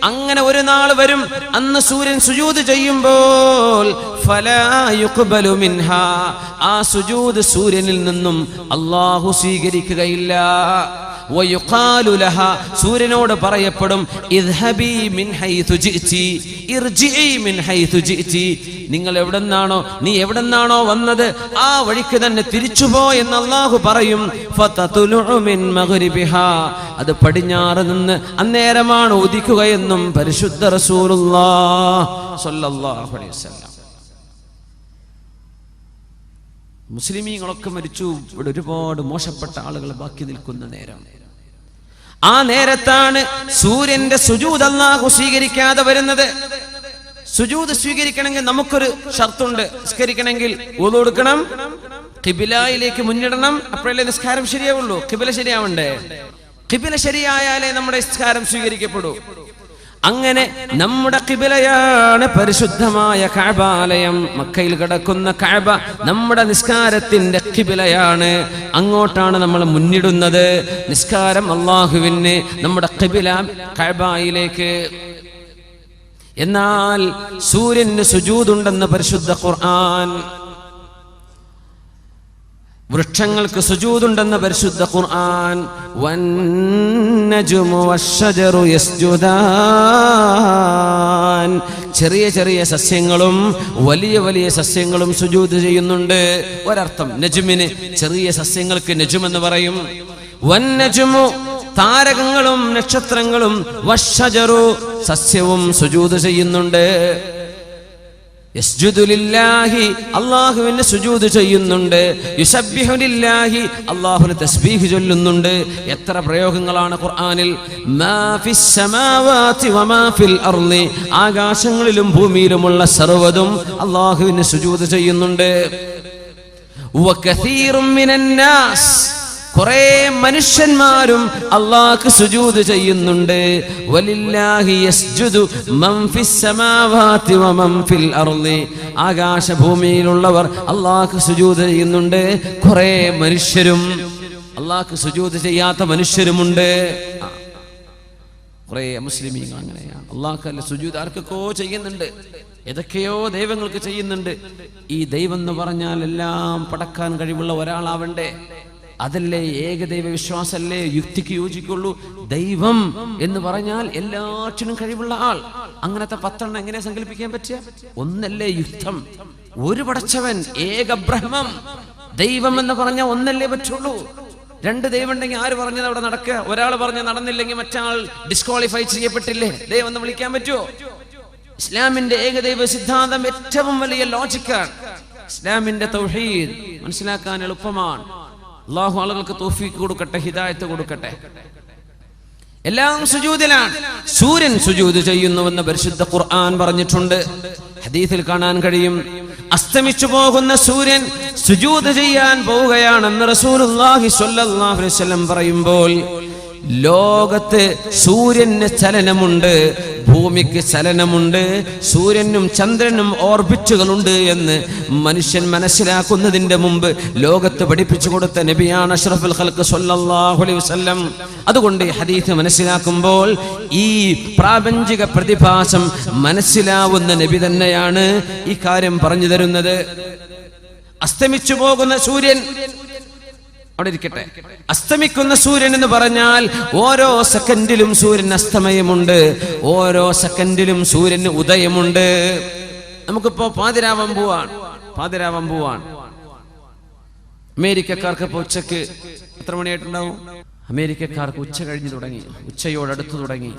അങ്ങനെ ഒരു നാൾ വരും, അന്ന് സൂര്യൻ സുജൂദ് ചെയ്യുമ്പോൾ ഫലാ യുഖ്ബലു മിൻഹാ, ആ സുജൂദ് സൂര്യനിൽ നിന്നും അല്ലാഹു സ്വീകരിക്കുകയില്ല. വയുഖാലു ലഹാ, സൂര്യനോട് പറയപ്പെടും, ഇദ്ഹബി മിൻ ഹൈതു ജിഇതി ഇർജിഇ മിൻ ഹൈതു ജിഇതി, നിങ്ങൾ എവിടെന്നാണോ, നീ എവിടെന്നാണോ വന്നത് ആ വഴിക്ക് തന്നെ തിരിച്ചുപോ എന്ന് അല്ലാഹു പറയും. ഫതതുലു മിൻ മഗ്രിബിഹാ, അത് പടിഞ്ഞാറ് നിന്ന് അന്നേരമാണ് ഉദിക്കുകയെന്നും പരിശുദ്ധ റസൂലുള്ളാഹി സ്വല്ലല്ലാഹു അലൈഹി വസല്ലം. മുസ്ലിമീങ്ങളൊക്കെ മരിച്ചു, ഇവിടെ ഒരുപാട് മോശപ്പെട്ട ആളുകൾ ബാക്കി നിൽക്കുന്ന നേരം. ആ നേരത്താണ് സൂര്യന്റെ സുജൂദ് അല്ലാഹു സ്വീകരിക്കാതെ വരുന്നത്. സുജൂദ് സ്വീകരിക്കണമെങ്കിൽ നമുക്കൊരു ഷർത്തുണ്ട്. നിസ്കരിക്കണമെങ്കിൽ വുളു എടുക്കണം, ഖിബിലയിലേക്ക് മുന്നിടണം, അപ്പോഴല്ലേ നിസ്കാരം ശരിയാവുള്ളൂ. ഖിബില ശരിയാവണ്ടേ? ഖിബില ശരിയായാലേ നമ്മുടെ നിസ്കാരം സ്വീകരിക്കപ്പെടൂ. അങ്ങനെ നമ്മുടെ ഖിബലയാണ് പരിശുദ്ധമായ കഅബാലയം. മക്കയിൽ കിടക്കുന്ന കഅബ നമ്മുടെ നിസ്കാരത്തിന്റെ ഖിബലയാണ്. അങ്ങോട്ടാണ് നമ്മൾ മുന്നിടുന്നത്. നിസ്കാരം അല്ലാഹുവിന്, നമ്മുടെ ഖിബല കഅബയിലേക്ക്. എന്നാൽ സൂര്യന് സുജൂദുണ്ടെന്ന് പരിശുദ്ധ ഖുർആൻ, വൃക്ഷങ്ങൾക്ക് സുജൂദുണ്ടെന്ന് പരിശുദ്ധ ഖുർആൻ. വന്നജ്മു വശ്ശജറു യസ്ജുദാൻ, ചെറിയ ചെറിയ സസ്യങ്ങളും വലിയ വലിയ സസ്യങ്ങളും സുജൂദ് ചെയ്യുന്നുണ്ട്. ഒരർത്ഥം നജ്മിന്, ചെറിയ സസ്യങ്ങൾക്ക് നജ്ം എന്ന് പറയും. വന്നജ്മു, താരകങ്ങളും നക്ഷത്രങ്ങളും, വശ്ശജറു, സസ്യവും സുജൂദ് ചെയ്യുന്നുണ്ട്. യസ്ജുദു ലില്ലാഹി, അല്ലാഹുവിന് സുജൂദ് ചെയ്യുന്നുണ്ട്. യുസബ്ബിഹു ലില്ലാഹി, അല്ലാഹുവിന് തസ്ബീഹ് ചൊല്ലുന്നുണ്ട്. എത്ര പ്രയോഗങ്ങളാണ് ഖുർആനിൽ. മാ ഫിസ് സമാവാതി വമാ ഫിൽ അർളി, ആകാശങ്ങളിലും ഭൂമിയിലുമുള്ള സർവ്വതും അല്ലാഹുവിന് സുജൂദ് ചെയ്യുന്നുണ്ട്. വകസീറും മിനൻ നാസ്, കുറേ മനുഷ്യന്മാരും അല്ലാഹുക്ക് സുജൂദ് ചെയ്യുന്നുണ്ട്. വലില്ലാഹി യസ്ജുദു മൻ ഫിസ് സമാവാതി വമൻ ഫിൽ അർളി, ആകാശഭൂമിയിലുള്ളവർ അല്ലാഹുക്ക് സുജൂദ് ചെയ്യുന്നുണ്ട്. കുറേ മനുഷ്യരും, അല്ലാഹുക്ക് സുജൂദ് ചെയ്യാത്ത മനുഷ്യരുമുണ്ട്. കുറേ മുസ്ലിമീങ്ങൾ അങ്ങനെയാണ്. അല്ലാഹുക്കല്ല സുജൂദ് ആർക്കൊക്കെ ചെയ്യുന്നുണ്ട്, ഏതൊക്കെയോ ദൈവങ്ങൾക്ക് ചെയ്യുന്നുണ്ട്. ഈ ദൈവം എന്ന് പറഞ്ഞാൽ എല്ലാം പടക്കാൻ കഴിവുള്ള ഒരാളാവണ്ടേ? അതല്ലേ ഏകദൈവ വിശ്വാസല്ലേ യുക്തിക്ക് യോജിക്കുള്ളൂ. ദൈവം എന്ന് പറഞ്ഞാൽ എല്ലാറ്റിനും കഴിവുള്ള ആൾ. അങ്ങനത്തെ 10 എങ്ങനെ സങ്കല്പിക്കാൻ പറ്റുക? ഒന്നല്ലേ യുക്തം, ഒരു പടച്ചവൻ, ഏക ബ്രഹ്മം. ദൈവം എന്ന് പറഞ്ഞാൽ ഒന്നല്ലേ പറ്റുള്ളൂ. 2 ദൈവം ഉണ്ടെങ്കിൽ ആര് പറഞ്ഞത് അവിടെ നടക്കുക? ഒരാൾ പറഞ്ഞ് നടന്നില്ലെങ്കിൽ മറ്റാൾ ഡിസ്ക്വാളിഫൈ ചെയ്യപ്പെട്ടില്ലേ? ദൈവം എന്ന് വിളിക്കാൻ പറ്റുമോ? ഇസ്ലാമിന്റെ ഏകദൈവ സിദ്ധാന്തം ഏറ്റവും വലിയ ലോജിക്കാണ്. ഇസ്ലാമിന്റെ തൗഹീദ് മനസ്സിലാക്കാൻ എളുപ്പമാണ്. അല്ലാഹു ആളുകൾക്ക് തൗഫീഖ് കൊടുക്കട്ടെ, ഹിദായത്ത് കൊടുക്കട്ടെ. എല്ലാം സുജൂദിലാണ്. സൂര്യൻ സുജൂദ് ചെയ്യുന്നുവെന്ന് പരിശുദ്ധ ഖുർആൻ പറഞ്ഞിട്ടുണ്ട്. ഹദീസിൽ കാണാൻ കഴിയും. അസ്തമിച്ചു പോകുന്ന സൂര്യൻ സുജൂദ് ചെയ്യാൻ പോവുകയാണെന്ന് റസൂലുള്ളാഹി സ്വല്ലല്ലാഹു അലൈഹി വസല്ലം പറയുമ്പോൾ, ലോകത്ത് സൂര്യന് ചലനമുണ്ട്, ഭൂമിക്ക് ചലനമുണ്ട്, സൂര്യനും ചന്ദ്രനും ഓർബിറ്റുകളുണ്ട് എന്ന് മനുഷ്യൻ മനസ്സിലാക്കുന്നതിന്റെ മുമ്പ് ലോകത്ത് പഠിപ്പിച്ചു കൊടുത്ത നബിയാണ് അഷ്റഫുൽ ഖൽഖ് സ്വല്ലല്ലാഹു അലൈഹി വസല്ലം. അതുകൊണ്ട് ഈ ഹദീസ് മനസ്സിലാക്കുമ്പോൾ ഈ പ്രാപഞ്ചിക പ്രതിഭാസം മനസ്സിലാവുന്ന നബി തന്നെയാണ് ഈ കാര്യം പറഞ്ഞു തരുന്നത്. അസ്തമിച്ചു പോകുന്ന സൂര്യൻ അവിടെ ഇരിക്കട്ടെ. അസ്തമിക്കുന്ന സൂര്യൻ എന്ന് പറഞ്ഞാൽ ഓരോ സെക്കൻഡിലും സൂര്യൻ അസ്തമയമുണ്ട്, ഓരോ സെക്കൻഡിലും സൂര്യന് ഉദയമുണ്ട്. നമുക്കിപ്പോ പാതിരാവാൻ പോവാൻ. അമേരിക്കക്കാർക്ക് ഇപ്പൊ ഉച്ചക്ക് എത്ര മണിയായിട്ടുണ്ടാവും? അമേരിക്കക്കാർക്ക് ഉച്ച കഴിഞ്ഞു തുടങ്ങി, ഉച്ചയോടടുത്തു തുടങ്ങി.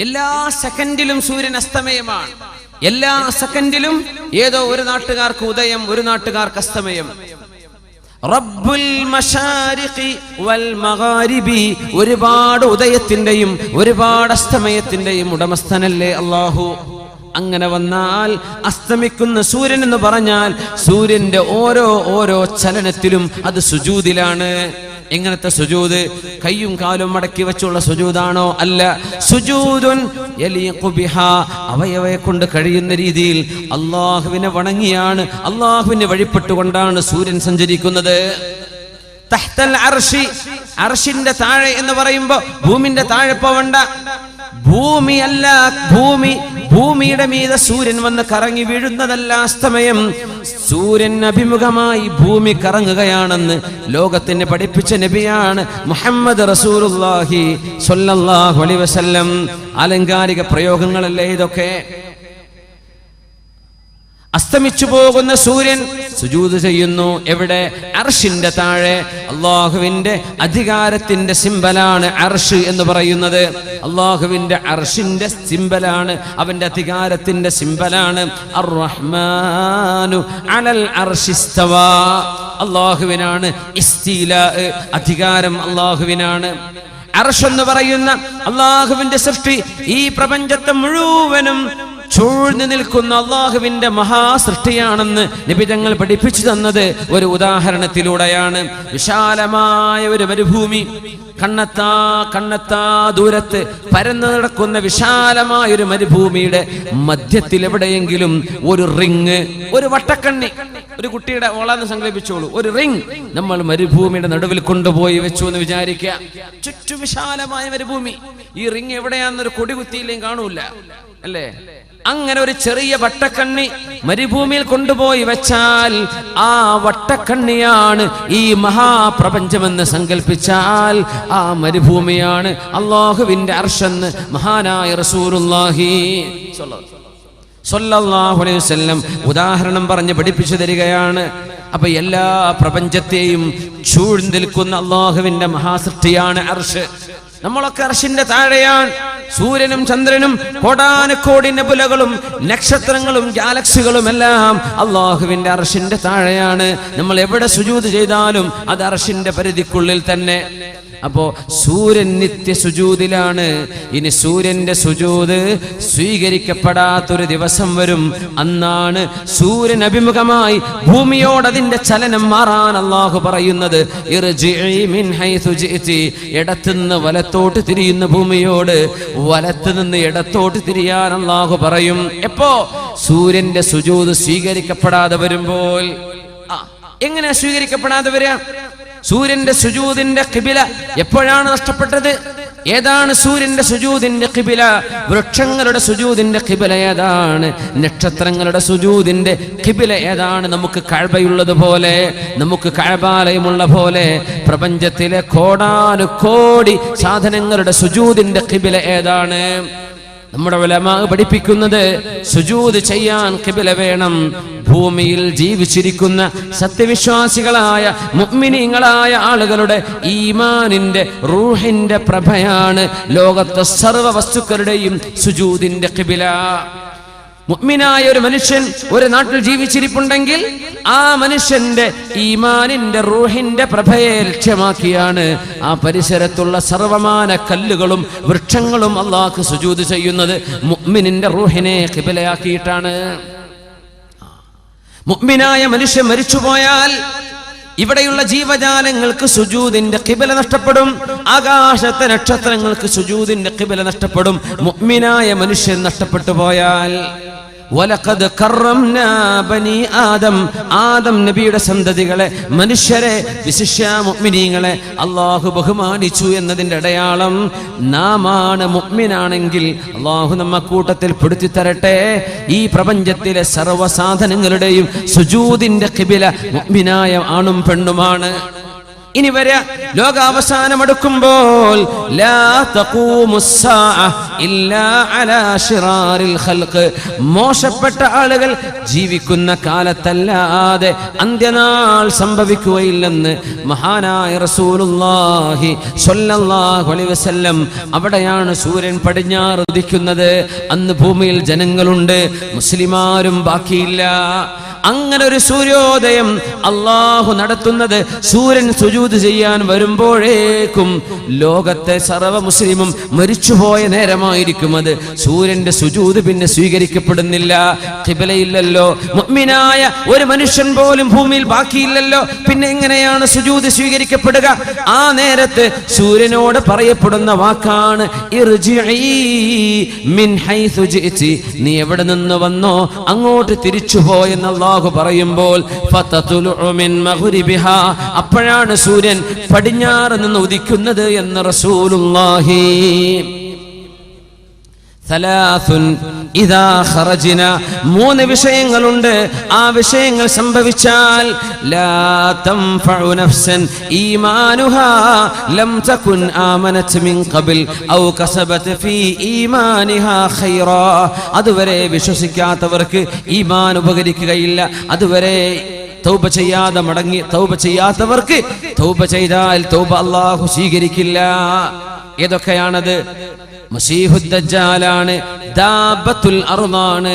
എല്ലാ സെക്കൻഡിലും സൂര്യൻ അസ്തമയമാണ്. എല്ലാ സെക്കൻഡിലും ഏതോ ഒരു നാട്ടുകാർക്ക് ഉദയം, ഒരു നാട്ടുകാർക്ക് അസ്തമയം. റബ്ബുൽ മശാരിഖി വൽ മഗാരിബി, ഒരുപാട് ഉദയത്തിന്റെയും ഒരുപാട് അസ്തമയത്തിന്റെയും ഉടമസ്ഥനല്ലേ അല്ലാഹു. അങ്ങനെ വന്നാൽ അസ്തമിക്കുന്ന സൂര്യൻ എന്ന് പറഞ്ഞാൽ സൂര്യന്റെ ഓരോ ചലനത്തിലും അത് സുജൂദിലാണ്. എങ്ങനത്തെ സുജൂദ്? കയ്യും കാലും മടക്കി വെച്ചുള്ള സുജൂദാണോ? അല്ല. സുജൂദുൻ യലീഖു ബിഹാ, അവയവയെ കൊണ്ട് കഴിയുന്ന രീതിയിൽ അല്ലാഹുവിനെ വണങ്ങിയാണ്, അല്ലാഹുവിനെ വഴിപ്പെട്ടുകൊണ്ടാണ് സൂര്യൻ സഞ്ചരിക്കുന്നത്. തഹ്തൽ അർശി, അർശിന്റെ താഴെ എന്ന് പറയുമ്പോ ഭൂമിന്റെ താഴെ പോവണ്ട. ഭൂമിയല്ല, ഭൂമിയുടെ മീതെ സൂര്യൻ വന്ന് കറങ്ങി വീഴുന്നതല്ല അസ്തമയം. സൂര്യൻ അഭിമുഖമായി ഭൂമി കറങ്ങുകയാണെന്ന് ലോകത്തിന് പഠിപ്പിച്ച നബിയാണ് മുഹമ്മദ് റസൂലുള്ളാഹി സ്വല്ലല്ലാഹു അലൈഹി വസല്ലം. ആലങ്കാരിക പ്രയോഗങ്ങളല്ലേ ഇതൊക്കെ. അസ്തമിച്ചു പോകുന്ന സൂര്യൻ സുജൂദ് ചെയ്യുന്നു. എവിടെ? അർശിന്റെ താഴെ. അല്ലാഹുവിന്റെ അധികാരത്തിന്റെ സിംബലാണ് അർശ് എന്ന് പറയുന്നത്. അല്ലാഹുവിന്റെ അർശിന്റെ സിംബലാണ്, അവന്റെ അധികാരത്തിന്റെ സിംബലാണ്. അർ-റഹ്മാനു അലൽ അർശി ഇസ്തവാ, അല്ലാഹുവിനാണ് ഇസ്തിലാ, അധികാരം അല്ലാഹുവിനാണ്. അർശ് എന്ന് പറയുന്ന അല്ലാഹുവിന്റെ സൃഷ്ടി ഈ പ്രപഞ്ചത്തെ മുഴുവനും ചൂഴ്ന്നു നിൽക്കുന്ന അള്ളാഹുവിന്റെ മഹാസൃഷ്ടിയാണെന്ന് നബി തങ്ങൾ പഠിപ്പിച്ചു തന്നത് ഒരു ഉദാഹരണത്തിലൂടെയാണ്. വിശാലമായ ഒരു മരുഭൂമി, കണ്ണെത്താ ദൂരത്ത് പരന്നു നടക്കുന്ന വിശാലമായ ഒരു മരുഭൂമിയുടെ മധ്യത്തിൽ എവിടെയെങ്കിലും ഒരു റിങ്, ഒരു വട്ടക്കണ്ണി, ഒരു കുട്ടിയുടെ ഓളാന്ന് സങ്കല്പിച്ചോളൂ, ഒരു റിങ് നമ്മൾ മരുഭൂമിയുടെ നടുവിൽ കൊണ്ടുപോയി വെച്ചു എന്ന് വിചാരിക്കുക. ചുറ്റു വിശാലമായ മരുഭൂമി, ഈ റിങ് എവിടെയാണെന്നൊരു കൊടി കുത്തിയില്ലെങ്കിൽ കാണൂല അല്ലേ? അങ്ങനെ ഒരു ചെറിയ വട്ടക്കണ്ണി മരുഭൂമിയിൽ കൊണ്ടുപോയി വെച്ചാൽ ആ വട്ടക്കണ്ണിയാണ് ഈ മഹാപ്രപഞ്ചമെന്ന് സങ്കല്പിച്ചാൽ ആ മരുഭൂമിയാണ് അല്ലാഹുവിന്റെ അർശെന്ന് മഹാനായ റസൂലുള്ളാഹി സ്വല്ലല്ലാഹു അലൈഹി വസല്ലം ഉദാഹരണം പറഞ്ഞ് പഠിപ്പിച്ചു തരികയാണ്. അപ്പൊ എല്ലാ പ്രപഞ്ചത്തെയും ചൂഴ്ന്നു നിൽക്കുന്ന അല്ലാഹുവിന്റെ മഹാസൃഷ്ടിയാണ് അർശ്. നമ്മളൊക്കെ അർശിന്റെ താഴെയാണ്. സൂര്യനും ചന്ദ്രനും കോടാനുകോടി നെബുലകളും നക്ഷത്രങ്ങളും ഗാലക്സികളും എല്ലാം അല്ലാഹുവിന്റെ അർശിന്റെ താഴെയാണ്. നമ്മൾ എവിടെ സുജൂദ് ചെയ്താലും അത് അർശിന്റെ പരിധിക്കുള്ളിൽ തന്നെ. അപ്പോ സൂര്യൻ നിത്യ സുജൂദിലാണ്. ഇനി സൂര്യന്റെ സുജൂദ് സ്വീകരിക്കപ്പെടാത്തൊരു ദിവസം വരും. അന്നാണ് സൂര്യൻ അഭിമുഖമായി ഭൂമിയോട് അതിന്റെ ചലനം മാറാൻ അല്ലാഹു പറയുന്നത്, ഇർജിഇ മിൻ ഹൈസു ജിഇതി. ഇടത്തുനിന്ന് വലത്തോട്ട് തിരിയുന്ന ഭൂമിയോട് വലത്ത് നിന്ന് ഇടത്തോട്ട് തിരിയാൻ അല്ലാഹു പറയും. എപ്പോ? സൂര്യന്റെ സുജൂദ് സ്വീകരിക്കപ്പെടാതെ വരുമ്പോൾ. എങ്ങനെ സ്വീകരിക്കപ്പെടാതെ വരിക? സൂര്യന്റെ സുജൂദിന്റെ ഖിബില എപ്പോഴാണ് നഷ്ടപ്പെട്ടത്? ഏതാണ് സൂര്യന്റെ സുജൂദിന്റെ ഖിബില? വൃക്ഷങ്ങളുടെ സുജൂദിന്റെ ഖിബില ഏതാണ്? നക്ഷത്രങ്ങളുടെ സുജൂദിന്റെ ഖിബില ഏതാണ്? നമുക്ക് കഅബയുള്ളത് പോലെ, നമുക്ക് കഅബാലയമുള്ള പോലെ പ്രപഞ്ചത്തിലെ കോടാനുകോടി സാധനങ്ങളുടെ സുജൂദിന്റെ ഖിബില ഏതാണ്? നമ്മുടെ ഉലമാ പഠിപ്പിക്കുന്നത് സുജൂദ് ചെയ്യാൻ ഖിബില വേണം. ഭൂമിയിൽ ജീവിച്ചിരിക്കുന്ന സത്യവിശ്വാസികളായ മുഅ്മിനീങ്ങളായ ആളുകളുടെ ഈമാനിന്റെ റൂഹിന്റെ പ്രഭയാണ് ലോകത്തെ സർവ്വ വസ്തുക്കളുടെയും സുജൂദിന്റെ ഖിബില. മുഅ്മിനായ ഒരു മനുഷ്യൻ ഒരു നാട്ടിൽ ജീവിച്ചിരിപ്പുണ്ടെങ്കിൽ ആ മനുഷ്യന്റെ ഈമാനിന്റെ റൂഹിന്റെ പ്രഭയെ ലക്ഷ്യമാക്കിയാണ് ആ പരിസരത്തുള്ള സർവമാന കല്ലുകളും വൃക്ഷങ്ങളും അല്ലാഹു സുജൂദ് ചെയ്യുന്നത്. മുഅ്മിനിന്റെ റൂഹിനെ ഖിബലയാക്കിയിട്ടാണ്. മുഅ്മിനായ മനുഷ്യൻ മരിച്ചുപോയാൽ ഇവിടെയുള്ള ജീവജാലങ്ങൾക്ക് സുജൂദിന്റെ ഖിബല നഷ്ടപ്പെടും. ആകാശത്തെ നക്ഷത്രങ്ങൾക്ക് സുജൂദിന്റെ ഖിബല നഷ്ടപ്പെടും. മുഅ്മിനായ മനുഷ്യൻ നഷ്ടപ്പെട്ടു പോയാൽ വലഖദ് കറംനാ ബനി ആദം, ആദം നബിയുടെ സന്തതികളെ, മനുഷ്യരെ, വിശിഷ്യ മുഅ്മിനീങ്ങളെ അല്ലാഹു ബഹുമാനിച്ചു എന്നതിന്റെ അടയാളം നാമാണ്. മുഅ്മിനാണെങ്കിൽ അല്ലാഹു നമ്മെ കൂട്ടത്തിൽ പെടുത്തി തരട്ടെ. ഈ പ്രപഞ്ചത്തിലെ സർവ്വ സാധനങ്ങളുടെയും സുജൂദിന്റെ ഖിബില മുഅ്മിനായ ആണും പെണ്ണുമാണ്. ഇനി വരെ ലോകാവസാനം അടുക്കുമ്പോൾ ലാ തഖൂമുസ്സാഅ ഇല്ലാ അലാ ശിറാറിൽ ഖൽഖ്, മോശപ്പെട്ട ആളുകൾ ജീവിക്കുന്ന കാലത്തല്ലാതെ അന്ത്യനാൾ സംഭവിക്കുകയില്ലെന്ന് മഹാനായ റസൂലുള്ളാഹി സ്വല്ലല്ലാഹു അലൈഹി വസല്ലം. അവിടെയാണ് സൂര്യൻ പടിഞ്ഞാറ് ഉദിക്കുന്നത്. അന്ന് ഭൂമിയിൽ ജനങ്ങളുണ്ട്, മുസ്ലിമാരും ബാക്കിയില്ല. അങ്ങനെ ഒരു സൂര്യോദയം അല്ലാഹു നടത്തുന്നത് സൂര്യൻ സുജൂദ് ചെയ്യാൻ വരുമ്പോഴേക്കും ലോകത്തെ സർവ്വ മുസ്ലിമും മരിച്ചുപോയ നേരമായിരിക്കും. അത് സൂര്യന്റെ സുജൂദ് പിന്നെ സ്വീകരിക്കപ്പെടുന്നില്ല. ഖിബലയില്ലല്ലോ, മുഅ്മിനായ ഒരു മനുഷ്യൻ പോലും ഭൂമിയിൽ ബാക്കിയില്ലല്ലോ. പിന്നെ എങ്ങനെയാണ് സുജൂദ് സ്വീകരിക്കപ്പെടുക? ആ നേരത്ത് സൂര്യനോട് പറയപ്പെടുന്ന വാക്കാണ് ഇർജിഇ മിൻ ഹൈസു ജിഇതി. നീ എവിടെ നിന്ന് വന്നോ അങ്ങോട്ട് തിരിച്ചുപോയെന്ന് അല്ലാഹു പറയുമ്പോൾ ഫതതുലു മിൻ മഗ്രിബിഹാ, അപ്പോഴാണ് സൂര്യൻ പടിഞ്ഞാറ് നിന്ന് ഉദിക്കുന്നത് എന്ന് റസൂലുള്ളാഹി. മൂന്ന് വിഷയങ്ങളുണ്ട്. ആ വിഷയങ്ങൾ സംഭവിച്ചാൽ ലാ തൻഫഉ നഫ്സൻ ഈമാനുഹാ ലം തകുൻ ആമനത് മിൻ ഖബൽ ഔ കസബത് ഫീ ഈമാനിഹാ ഖൈറാ. അതുവരെ വിശ്വസിക്കാത്തവർക്ക് ഈമാൻ ഉപകരിക്കുകയില്ല. അതുവരെ തൗബ ചെയ്യാതെ മടങ്ങി തൗബ ചെയ്യാത്തവർക്ക് തൗബ ചെയ്താൽ തൗബ അല്ലാഹു സ്വീകരിക്കില്ല. ഏതൊക്കെയാണത്? മസീഹുദ് ദജ്ജാലാണ്, ദാബത്തുൽ അർദാണ്,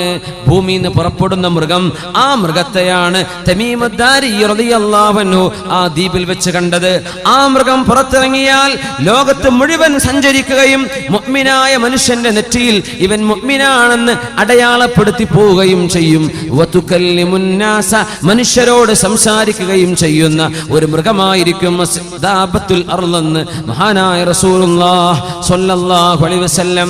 ഭൂമിയിൽ നിന്ന് പുറപ്പെടുന്ന മൃഗം. ആ മൃഗത്തെയാണ് തമീമുദ് ദാരി റളിയല്ലാഹു അൻഹു ആ ദ്വീപിൽ വെച്ച് കണ്ടത്. ആ മൃഗം പുറത്തിറങ്ങിയാൽ ലോകത്ത് മുഴുവൻ സഞ്ചരിക്കുകയും മുഅ്മിനായ മനുഷ്യന്റെ നെറ്റിയിൽ ഇവൻ മുഅ്മിനാണെന്ന് അടയാളപ്പെടുത്തി പോവുകയും ചെയ്യും. വതുകല്ലിമുന്നാസ, മനുഷ്യരോട് സംസാരിക്കുകയും ചെയ്യുന്ന ഒരു മൃഗമായിരിക്കും ദാബത്തുൽ അർദ് എന്ന് മഹാനായ റസൂലുള്ളാഹി സ്വല്ലല്ലാഹു അലൈഹി വസല്ലം